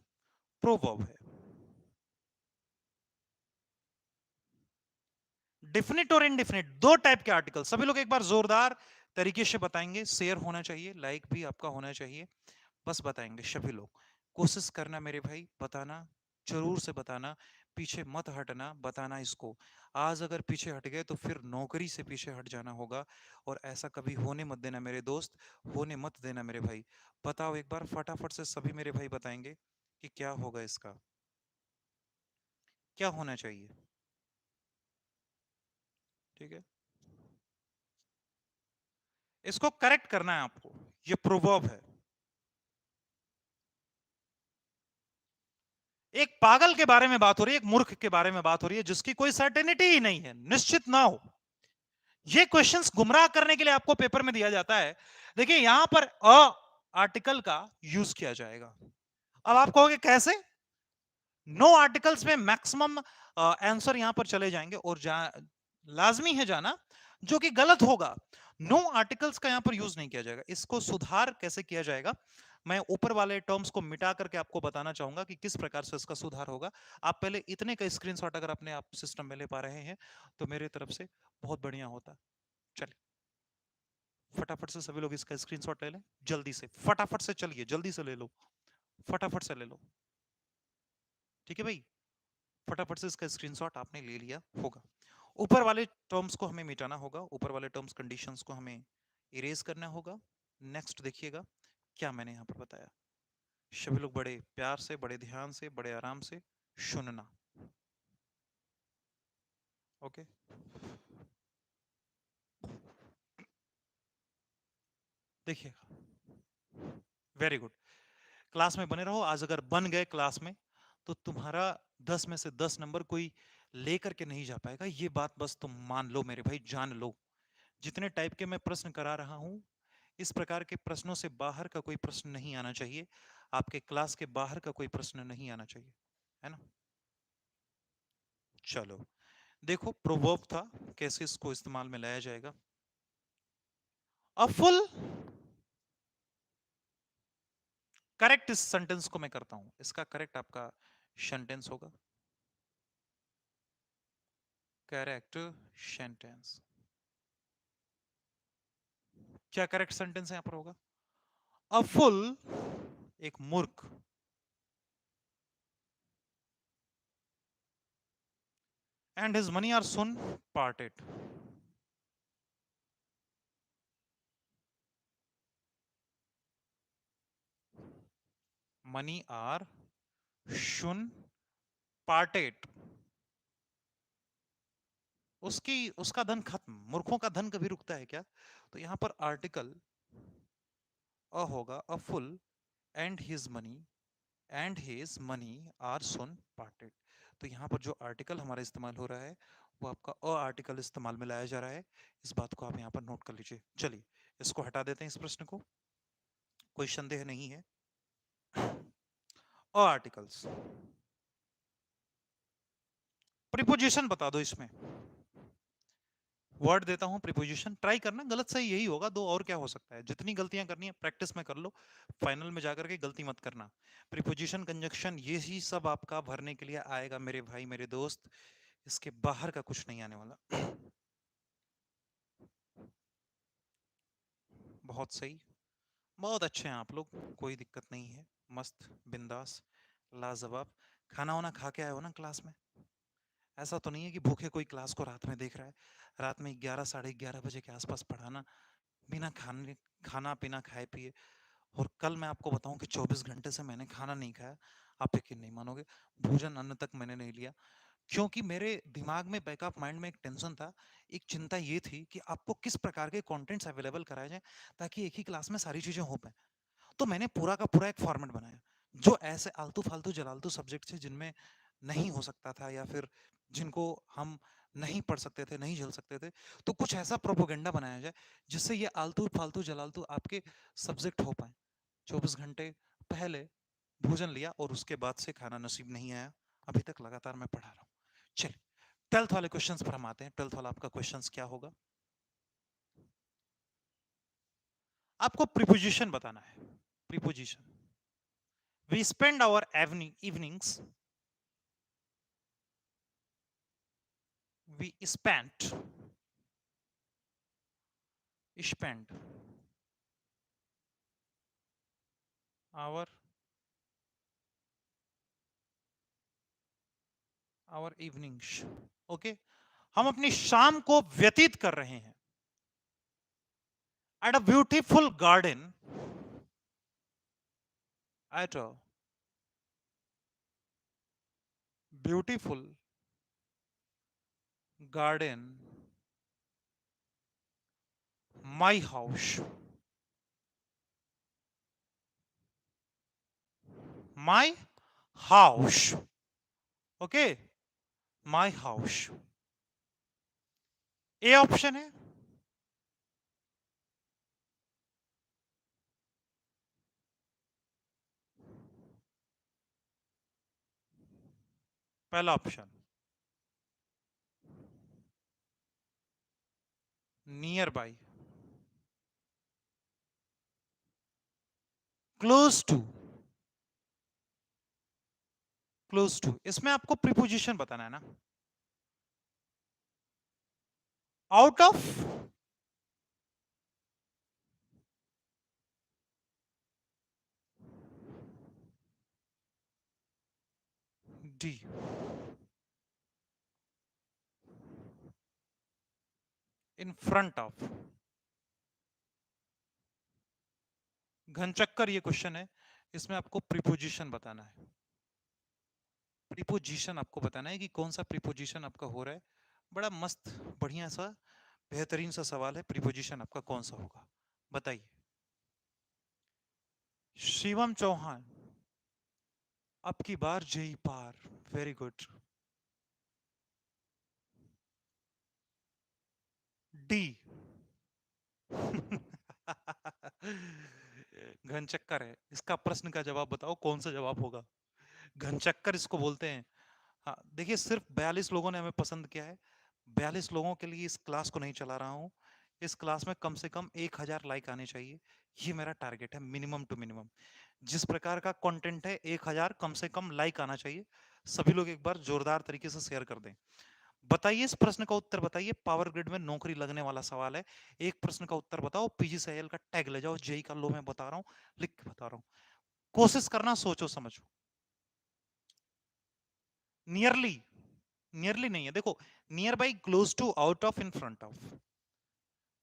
प्रोवर्ब है। डिफिनिट और इनडिफिनिट, दो टाइप के आर्टिकल, सभी लोग एक बार जोरदार तरीके से बताएंगे, शेयर होना चाहिए, लाइक भी आपका होना चाहिए, बस बताएंगे सभी लोग। कोशिश करना मेरे भाई, बताना, जरूर से बताना, पीछे मत हटना, बताना इसको। आज अगर पीछे हट गए तो फिर नौकरी से पीछे हट जाना होगा, और ऐसा कभी होने मत देना मेरे दोस्त, होने मत देना मेरे भाई। बताओ एक बार फटाफट से, सभी मेरे भाई बताएंगे कि क्या होगा इसका, क्या होना चाहिए। ठीक है, इसको करेक्ट करना है आपको, ये प्रोवर्ब है। एक पागल के बारे में बात हो रही है, एक मूर्ख के बारे में बात हो रही है, जिसकी कोई सर्टेनिटी ही नहीं है, निश्चित ना हो। ये क्वेश्चंस गुमराह करने के लिए आपको पेपर में दिया जाता है। देखिए यहां पर अ आर्टिकल का यूज किया जाएगा। अब आप कहोगे कैसे, नो आर्टिकल्स में मैक्सिमम आंसर यहां पर चले जाएंगे, और लाजमी है जाना, जो कि गलत होगा। नो आर्टिकल्स का यहां पर यूज नहीं किया जाएगा। इसको सुधार कैसे किया जाएगा, मैं ऊपर वाले टर्म्स को मिटा करके आपको बताना चाहूंगा कि किस प्रकार से इसका सुधार होगा। आप पहले इतने का स्क्रीनशॉट अगर अपने आप सिस्टम में ले पा रहे हैं तो मेरे तरफ से बहुत बढ़िया होता। चलिए फटाफट से सभी लोग इसका स्क्रीनशॉट ले लें, जल्दी से, फटाफट से चलिए, जल्दी से ले लो, फटाफट से ले लो। ठीक है भाई, फटाफट से इसका स्क्रीनशॉट आपने ले लिया होगा। ऊपर वाले टर्म्स को हमें मिटाना होगा, ऊपर वाले टर्म्स कंडीशंस को हमें इरेज करना होगा। नेक्स्ट देखिएगा क्या मैंने यहां पर बताया, सभी लोग बड़े प्यार से, बड़े ध्यान से, बड़े आराम से सुनना। ओके, देखिएगा, वेरी गुड, क्लास में बने रहो। आज अगर बन गए क्लास में तो तुम्हारा 10 में से 10 नंबर कोई लेकर के नहीं जा पाएगा, ये बात बस तुम मान लो मेरे भाई, जान लो। जितने टाइप के मैं प्रश्न करा रहा हूं, इस प्रकार के प्रश्नों से बाहर का कोई प्रश्न नहीं आना चाहिए, आपके क्लास के बाहर का कोई प्रश्न नहीं आना चाहिए, है ना। चलो देखो, प्रोवर्ब था, कैसे इसको इस्तेमाल में लाया जाएगा। अ फुल, करेक्ट इस सेंटेंस को मैं करता हूं, इसका करेक्ट आपका सेंटेंस होगा, करेक्ट सेंटेंस, क्या करेक्ट सेंटेंस यहां पर होगा? अ फुल, एक मूर्ख, and his money are soon parted. Money are soon parted, उसकी उसका धन खत्म। मूर्खों का धन कभी रुकता है क्या? तो यहां पर आर्टिकल अ होगा, a full and his money are soon parted. तो यहाँ पर जो आर्टिकल हमारा इस्तेमाल हो रहा है वो आपका अ आर्टिकल इस्तेमाल में लाया जा रहा है। इस बात को आप यहाँ पर नोट कर लीजिए। चलिए इसको हटा देते हैं, इस प्रश्न को, कोई संदेह नहीं है। अ आर्टिकल्स, प्रीपोजिशन बता दो इसमें। वर्ड देता हूं प्रीपोजिशन, ट्राई करना, गलत सही यही होगा, दो और क्या हो सकता है। जितनी गलतियां करनी है प्रैक्टिस में कर लो, फाइनल में जाकर के गलती मत करना। प्रीपोजिशन, कंजक्शन, ये ही सब आपका भरने के लिए आएगा मेरे भाई मेरे दोस्त, इसके बाहर का कुछ नहीं आने वाला। बहुत सही, बहुत अच्छे हैं आप लोग, कोई दिक्कत नहीं है, मस्त बिंदास लाजवाब। खाना वाना खा के आए हो ना क्लास में? ऐसा तो नहीं है कि भूखे कोई क्लास को रात में देख रहा है? रात में 11 साढ़े 11 बजे के आसपास पढ़ाना, बिना खाने खाना पीना खाए पिए। और कल मैं आपको बताऊं कि 24 घंटे से मैंने खाना नहीं खाया, आप यकीन नहीं मानोगे, भोजन अन्न तक मैंने नहीं लिया। क्योंकि मेरे दिमाग में, बैकअप माइंड में एक टेंशन था, एक चिंता ये थी कि आपको किस प्रकार के कंटेंट्स अवेलेबल कराए जाएं ताकि एक ही क्लास में सारी चीजें हो पाए। तो मैंने पूरा का पूरा एक फॉर्मेट बनाया जो ऐसे आलतू फालतू जलालतू सब्जेक्ट थे जिनमें नहीं हो सकता था, या फिर जिनको हम नहीं पढ़ सकते थे, नहीं झेल सकते थे। तो कुछ ऐसा प्रोपोगंडा बनाया जाए जिससे ये आलतू फालतू जलालतू आपके सब्जेक्ट हो पाए। 24 घंटे पहले भोजन लिया और उसके बाद से खाना नसीब नहीं आया। अभी तक लगातार मैं पढ़ा रहा हूँ। चलिए 12th वाले क्वेश्चंस पर हम आते हैं। 12th वाला आपका क्वेश्चंस क्या होगा? आपको प्रीपोजिशन बताना है। Preposition, we spend our evenings, we spend our evenings, okay okay? हम अपनी शाम को व्यतीत कर रहे हैं at a beautiful garden, at a beautiful garden, my house, my house, okay, my house. A option है, पहला option near by, close to, close to. इसमें आपको प्रीपोजिशन बताना है ना, out of, D, in front of. घनचक्कर ये question है, इसमें आपको प्रीपोजिशन बताना है। प्रीपोजिशन आपको बताना है कि कौन सा प्रीपोजिशन आपका हो रहा है। बड़ा मस्त बढ़िया सा बेहतरीन सा सवाल है, प्रीपोजिशन आपका कौन सा होगा बताइए। शिवम चौहान, अब की बार जेई पार, वेरी गुड। डी। घनचक्कर है इसका, प्रश्न का जवाब बताओ कौन सा जवाब होगा। घनचक्कर इसको बोलते हैं। हाँ देखिए, सिर्फ 42 लोगों ने हमें पसंद किया है। 42 लोगों के लिए इस क्लास को नहीं चला रहा हूँ। इस क्लास में कम से कम 1000 लाइक आने चाहिए, ये मेरा टारगेट है, मिनिमम टू मिनिमम। जिस प्रकार का कंटेंट है, 1000 कम से कम लाइक आना चाहिए। सभी लोग एक बार जोरदार तरीके से शेयर कर दें। बताइए, इस प्रश्न का उत्तर बताइए। पावर ग्रिड में नौकरी लगने वाला सवाल है। एक प्रश्न का उत्तर बताओ, पीजीसीएल का टैग ले जाओ, जेई का लो मैं बता रहा हूं, लिख के बता रहा हूं, कोशिश करना, सोचो समझो। नियरली, नियरली नहीं है, देखो, near by, close to, out of, in front of.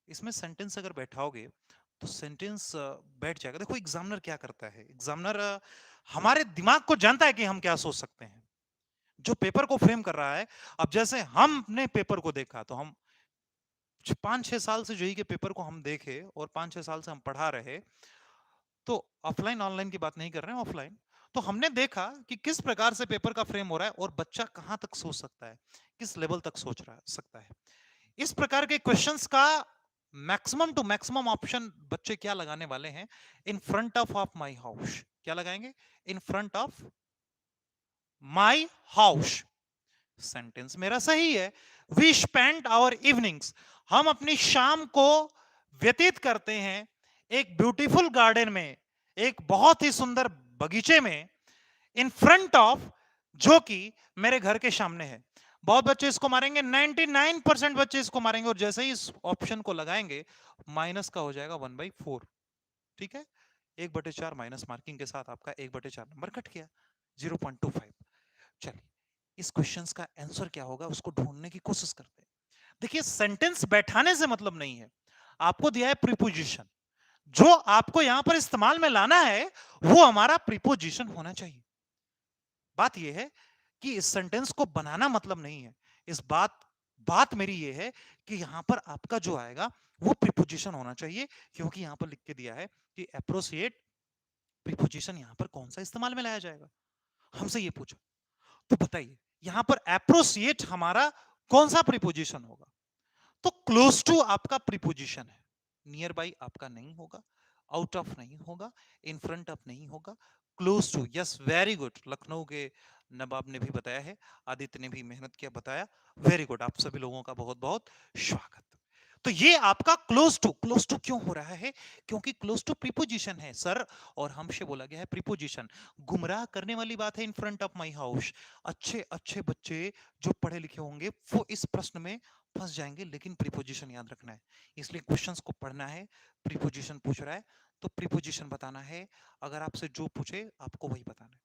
इसमें सेंटेंस अगर बैठाओगे तो सेंटेंस बैठ जाएगा। देखो एग्जामिनर क्या करता है, एग्जामिनर हमारे दिमाग को जानता है कि हम क्या सोच सकते हैं, जो पेपर को फ्रेम कर रहा है। अब जैसे हमने पेपर को देखा तो हम 5-6 साल से जेईई के पेपर को हम देखे और 5-6 साल से हम पढ़ा रहे, तो ऑफलाइन ऑनलाइन की बात नहीं कर रहे हैं, ऑफलाइन। तो हमने देखा कि किस प्रकार से पेपर का फ्रेम हो रहा है और बच्चा कहां तक सोच सकता है, किस लेवल तक सोच रहा सकता है। इस प्रकार के क्वेश्चंस का मैक्सिमम टू मैक्सिमम ऑप्शन बच्चे क्या लगाने वाले हैं, इन फ्रंट ऑफ माई हाउस। क्या लगाएंगे? इन front of my house. Sentence मेरा सही है। वी स्पेंड आवर इवनिंग्स, हम अपनी शाम को व्यतीत करते हैं एक ब्यूटीफुल गार्डन में, एक बहुत ही सुंदर बगीचे में, इन फ्रंट ऑफ, जो कि मेरे घर के सामने है। बहुत बच्चे इसको मारेंगे, 99% बच्चे इसको मारेंगे, और जैसे ही इस ऑप्शन को लगाएंगे माइनस का हो जाएगा 1/4। ठीक है, 1/4 माइनस मार्किंग के साथ आपका 1/4 नंबर कट गया, 0.25। चलिए, इस क्वेश्चन का आंसर क्या होगा उसको ढूंढने की कोशिश करते हैं। देखिए, सेंटेंस बैठाने से मतलब नहीं है, आपको दिया है प्रीपोजिशन, जो आपको यहां पर इस्तेमाल में लाना है वो हमारा प्रीपोजिशन होना चाहिए। बात यह है कि इस सेंटेंस को बनाना मतलब नहीं है, इस बात मेरी ये है कि यहां पर आपका जो आएगा वो प्रीपोजिशन होना चाहिए, क्योंकि यहां पर लिख के दिया है कि अप्रोसिएट प्रीपोजिशन यहां पर कौन सा इस्तेमाल में लाया जाएगा। हमसे ये पूछो, तो बताइए यहां पर अप्रोसिएट हमारा कौन सा प्रीपोजिशन होगा। तो क्लोज टू आपका प्रीपोजिशन है, नियर बाई आपका नहीं होगा, आउट ऑफ नहीं होगा, इन फ्रंट ऑफ नहीं होगा, close to. Yes, very good, Lucknow के नवाब ने भी बताया है, आदित्य ने भी मेहनत किया, बताया, वेरी गुड, आप सभी लोगों का बहुत बहुत स्वागत। तो ये आपका क्लोज टू क्यों हो रहा है? क्योंकि क्लोज टू प्रीपोजिशन है सर, और हमसे बोला गया है प्रीपोजिशन। गुमराह करने वाली बात है इन फ्रंट ऑफ माई हाउस। अच्छे अच्छे बच्चे जो पढ़े लिखे होंगे वो इस प्रश्न में फंस जाएंगे, लेकिन प्रीपोजिशन याद रखना है, इसलिए क्वेश्चंस को पढ़ना है। प्रीपोजिशन पूछ रहा है तो प्रीपोजिशन बताना है, अगर आपसे जो पूछे आपको वही बताना है।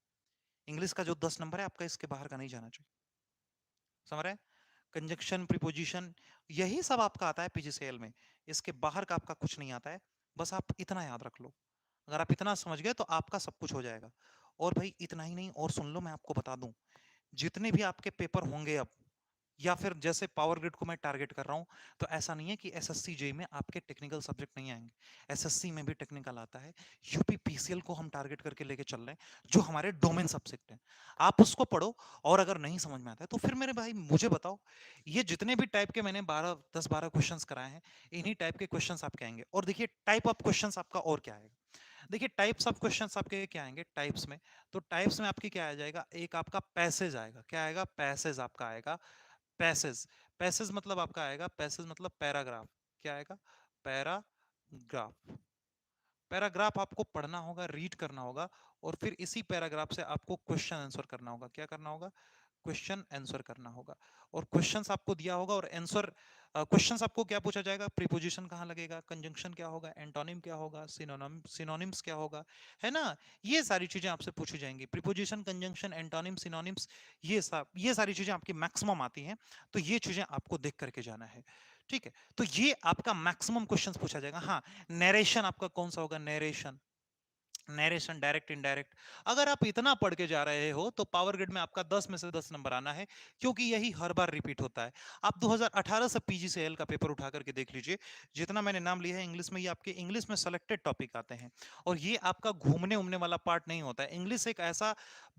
इंग्लिश का जो 10 नंबर है आपका इसके बाहर का नहीं जाना चाहिए, समझ रहे हैं? कंजक्शन, प्रीपोजिशन, यही सब आपका आता है पीजीसीएल में, इसके बाहर का आपका कुछ नहीं आता है। बस आप इतना याद रख लो, अगर आप इतना समझ गए तो आपका सब कुछ हो जाएगा। और भाई इतना ही नहीं, और सुन लो, मैं आपको बता दूं, जितने भी आपके पेपर होंगे अब, या फिर जैसे पावर ग्रिड को मैं टारगेट कर रहा हूं, तो ऐसा नहीं है कि एसएससी जेई में आपके टेक्निकल सब्जेक्ट नहीं आएंगे, एसएससी में भी टेक्निकल आता है। यूपी पीसीएल को हम टारगेट करके लेके चल रहे हैं, जो हमारे डोमेन सब्जेक्ट हैं, आप उसको पढ़ो। और अगर नहीं समझ में आता है तो फिर मेरे भाई मुझे बताओ, ये जितने भी टाइप के मैंने 10-12 क्वेश्चंस कराए हैं, इन्हीं टाइप के क्वेश्चंस आपके आएंगे। और देखिए टाइप ऑफ क्वेश्चंस आपका और क्या आएगा, देखिए टाइप्स ऑफ क्वेश्चंस आपके क्या आएंगे टाइप्स में। तो टाइप्स में आपकी क्या आ जाएगा, एक आपका पैसेज आएगा, क्या आएगा, पैसेज आपका आएगा। पैसेज, पैसेज मतलब आपका आएगा, पैसेज मतलब पैराग्राफ, क्या आएगा, पैराग्राफ। पैराग्राफ आपको पढ़ना होगा, रीड करना होगा, और फिर इसी पैराग्राफ से आपको क्वेश्चन आंसर करना होगा। क्या करना होगा, क्वेश्चन आंसर करना होगा। और क्वेश्चंस आपको दिया होगा और आंसर, क्वेश्चंस आपको क्या पूछा जाएगा, प्रीपोजिशन कहाँ लगेगा, कंजंक्शन क्या होगा, एंटोनिम क्या होगा, सिनोनिम्स क्या होगा, है ना। ये सारी चीजें आपसे पूछी जाएंगी, प्रीपोजिशन, कंजंक्शन, एंटोनिम, सिनोनिम्स, ये सारी चीजें आपकी मैक्सिमम आती हैं। तो ये चीजें आपको देख करके जाना है, ठीक है। तो ये आपका मैक्सिमम क्वेश्चंस पूछा जाएगा। हाँ, नरेशन आपका कौन सा होगा, नरेशन, नरेशन, डायरेक्ट इनडायरेक्ट। अगर आप इतना पढ़ के जा रहे हो तो पावर ग्रिड में आपका 10 में से 10 नंबर आना है, क्योंकि यही हर बार रिपीट होता है। आप 2018 से पीजीसीएल का पेपर उठा करके देख लीजिए, जितना मैंने नाम लिया है इंग्लिश में, ये आपके इंग्लिश में सेलेक्टेड टॉपिक आते हैं, और ये आपका घूमने उमने वाला पार्ट नहीं होता है। इंग्लिश एक ऐसा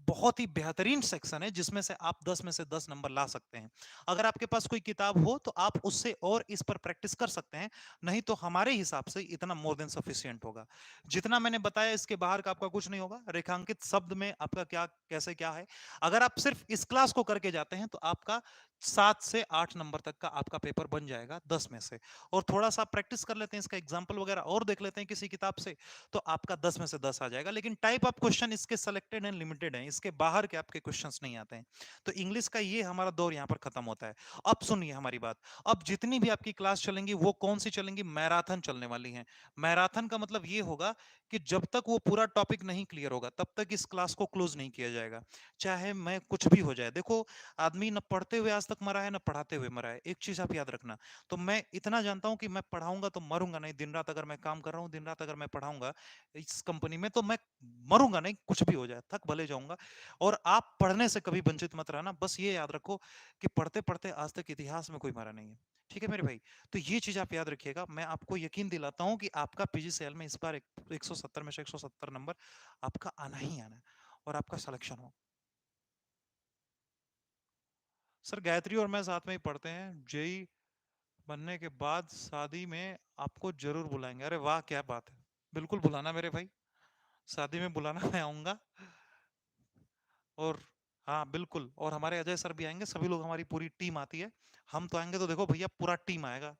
बहुत ही बेहतरीन सेक्शन है जिसमें से आप 10 में से 10 नंबर ला सकते हैं। अगर आपके पास कोई किताब हो तो आप उससे और इस पर प्रैक्टिस कर सकते हैं, नहीं तो हमारे हिसाब से इतना मोर देन सफिशिएंट होगा। जितना मैंने बताया इसके बाहर का आपका कुछ नहीं होगा। रेखांकित शब्द में आपका क्या कैसे क्या है, अगर आप सिर्फ इस क्लास को करके जाते हैं तो आपका 7 से 8 नंबर तक का आपका पेपर बन जाएगा 10 में से। और थोड़ा सा प्रैक्टिस कर लेते हैं, इसका एग्जांपल वगैरह और देख लेते हैं किसी किताब से, तो आपका 10 में से 10 आ जाएगा। लेकिन टाइप ऑफ क्वेश्चन इसके सेलेक्टेड एंड लिमिटेड हैं, इसके बाहर के आपके क्वेश्चंस नहीं आते हैं। तो इंग्लिश का ये हमारा दौर यहाँ पर खत्म होता है। अब सुनिए हमारी बात, अब जितनी भी आपकी क्लास चलेंगी वो कौन सी चलेंगी? मैराथन चलने वाली है। मैराथन का मतलब ये होगा कि जब तक वो पूरा टॉपिक नहीं क्लियर होगा तब तक इस क्लास को क्लोज नहीं किया जाएगा, चाहे मैं कुछ भी हो जाए। देखो, आदमी न पढ़ते हुए आज तक मरा है, न पढ़ाते हुए मरा है, एक चीज आप याद रखना। तो मैं इतना जानता हूं कि मैं पढ़ाऊंगा तो मरूंगा नहीं। दिन रात अगर मैं काम कर रहा हूं, दिन रात अगर मैं पढ़ाऊंगा इस कंपनी में, तो मैं मरूंगा नहीं, कुछ भी हो जाए थक भले जाऊंगा। और आप पढ़ने से कभी वंचित मत रहना, बस ये याद रखो कि पढ़ते पढ़ते आज तक इतिहास में कोई मरा नहीं है। ठीक है मेरे भाई? तो ये चीज आप याद रखिएगा। मैं आपको यकीन दिलाता हूं कि आपका पीजीसीएल में इस बार 170 में से 170 नंबर आपका आना ही आना है, और आपका सिलेक्शन हो। सर गायत्री और मैं साथ में ही पढ़ते हैं। जेई बनने के बाद शादी में आपको जरूर बुलाएंगे। अरे वाह, क्या बात है! बिल्कुल बुलाना मेरे भाई, शादी में बुलाना, मैं आऊंगा। और हाँ बिल्कुल, और हमारे अजय सर भी आएंगे, सभी लोग, हमारी पूरी टीम आती है। हम तो आएंगे तो देखो भैया, पूरा टीम आएगा,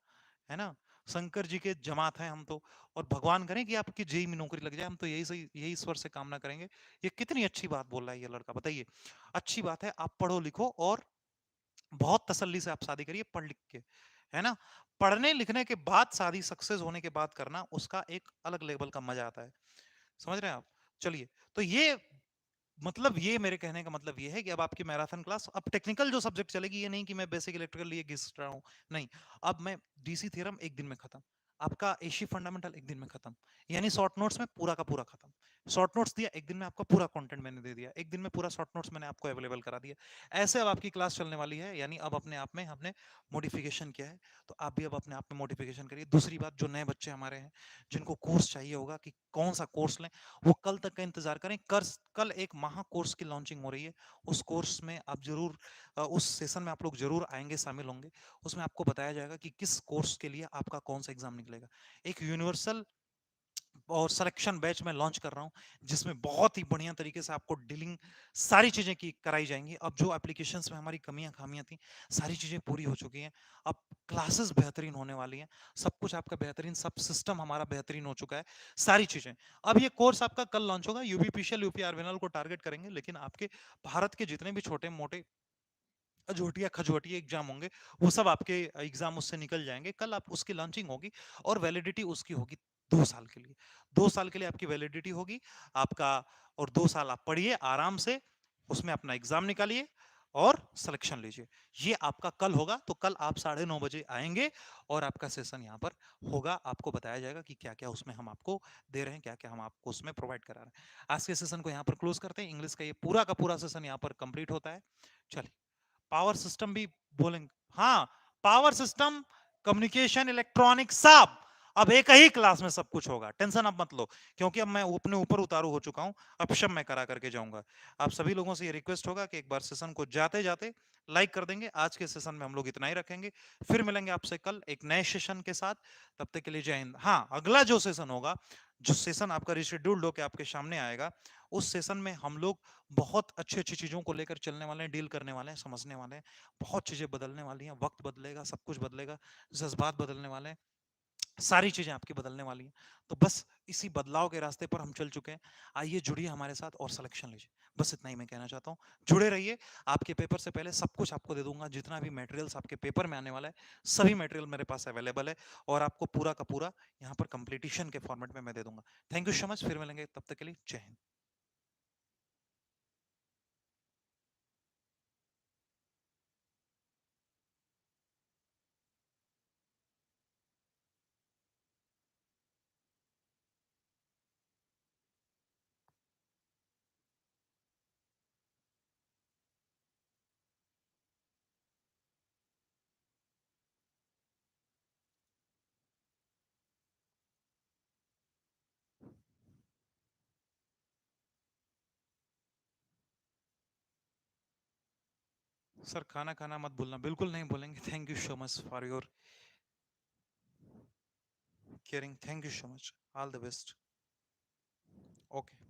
है ना? शंकर जी के जमात हैं हम तो। और भगवान करें कि आपकी जेई में नौकरी लग जाए, हम तो यही सही, यही ईश्वर से कामना करेंगे। ये कितनी अच्छी बात बोल रहा है ये लड़का, बताइए। अच्छी बात है, आप पढ़ो लिखो और बहुत तसल्ली से आप शादी करिए पढ़ लिख के, है ना? पढ़ने लिखने के बाद शादी सक्सेस होने के बाद करना, उसका एक अलग लेवल का मजा आता है। समझ रहे हैं आप? चलिए, तो ये मतलब, ये मेरे कहने का मतलब ये है कि अब आपकी मैराथन क्लास, अब टेक्निकल जो सब्जेक्ट चलेगी, ये नहीं कि मैं बेसिक इलेक्ट्रिकल लिए घिस रहा हूँ, नहीं। अब मैं डीसी थ्योरम एक दिन में खत्म, आपका एसी फंडामेंटल एक दिन में खत्म, यानी शॉर्ट नोट्स में पूरा का पूरा खत्म। शॉर्ट नोट्स दिया एक दिन में, आपका पूरा कंटेंट मैंने दे दिया एक दिन में, पूरा शॉर्ट नोट्स मैंने आपको अवेलेबल करा दिया। ऐसे अब आपकी क्लास चलने वाली है, यानी अब अपने आप में हमने मॉडिफिकेशन किया है। तो आप भी अब अपने आप में मॉडिफिकेशन करिए। दूसरी बात, जो नए बच्चे हमारे हैं जिनको कोर्स चाहिए होगा कि कौन सा कोर्स लें, वो कल तक का इंतजार करें। कल एक महा कोर्स की लॉन्चिंग हो रही है। उस कोर्स में आप जरूर, उस सेशन में आप लोग जरूर आएंगे, शामिल होंगे। उसमें आपको बताया जाएगा कि किस कोर्स के लिए आपका कौन सा एग्जाम निकलेगा। एक यूनिवर्सल और सिलेक्शन बैच में लॉन्च कर रहा हूं, जिसमें बहुत ही बढ़िया तरीके से आपको डीलिंग सारी चीजें की कराई जाएंगी। अब जो एप्लीकेशंस में हमारी कमियां खामियां थी, सारी चीजें पूरी हो चुकी हैं। अब क्लासेस बेहतरीन होने वाली हैं, सब कुछ आपका बेहतरीन, सब सिस्टम हमारा बेहतरीन हो चुका है, सारी चीजें। अब ये कोर्स आपका कल लॉन्च होगा। यूपीपीसीएल यूपीआरवीएनएल को टारगेट करेंगे, लेकिन आपके भारत के जितने भी छोटे मोटे अजोटिया खजोटिया एग्जाम होंगे, वो सब आपके एग्जाम उससे निकल जाएंगे। कल आप उसकी लॉन्चिंग होगी, और वैलिडिटी उसकी होगी 2 साल के लिए। 2 साल के लिए आपकी वैलिडिटी होगी आपका। और 2 साल आप पढ़िए आराम से, उसमें अपना एग्जाम निकालिए और सिलेक्शन लीजिए। ये आपका कल होगा। तो कल आप 9:30 बजे आएंगे, और आपका सेशन यहाँ पर होगा। आपको बताया जाएगा कि क्या क्या उसमें हम आपको दे रहे हैं, क्या क्या हम आपको उसमें प्रोवाइड करा रहे हैं। आज के सेशन को यहाँ पर क्लोज करते हैं। इंग्लिश का ये पूरा का पूरा सेशन यहाँ पर कंप्लीट होता है। चलिए, पावर सिस्टम भी बोलेंगे। हाँ, पावर सिस्टम, कम्युनिकेशन, इलेक्ट्रॉनिक, सब अब एक ही क्लास में सब कुछ होगा। टेंशन आप मत लो, क्योंकि अब मैं अपने ऊपर उतारू हो चुका हूं। अब शब मैं करा करके जाऊंगा। आप सभी लोगों से ये रिक्वेस्ट होगा कि एक बार सेशन को जाते जाते लाइक कर देंगे। आज के सेशन में हम लोग इतना ही रखेंगे। फिर मिलेंगे आपसे कल एक नए सेशन के साथ। तब तक के लिए जय हिंद। हाँ, अगला जो सेशन होगा, जो सेशन आपका रिशेड्यूल्ड होकर आपके सामने आएगा, उस सेशन में हम लोग बहुत अच्छी अच्छी चीजों को लेकर चलने वाले हैं, डील करने वाले हैं, समझने वाले हैं। बहुत चीजें बदलने वाली हैं, वक्त बदलेगा, सब कुछ बदलेगा, जज्बात बदलने वाले हैं, सारी चीजें आपकी बदलने वाली हैं। तो बस इसी बदलाव के रास्ते पर हम चल चुके हैं। आइए जुड़िए हमारे साथ और सिलेक्शन लीजिए। बस इतना ही मैं कहना चाहता हूँ। जुड़े रहिए। आपके पेपर से पहले सब कुछ आपको दे दूंगा, जितना भी मटेरियल्स आपके पेपर में आने वाला है, सभी मटेरियल मेरे पास अवेलेबल है। और आपको पूरा का पूरा यहाँ पर कंप्लीटिशन के फॉर्मेट में मैं दे दूंगा। Thank you so much. फिर मिलेंगे, तब तक के लिए जय हिंद। सर खाना खाना मत भूलना। बिल्कुल नहीं भूलेंगे। Thank you so much for your caring. Thank you so much. All the best. Okay.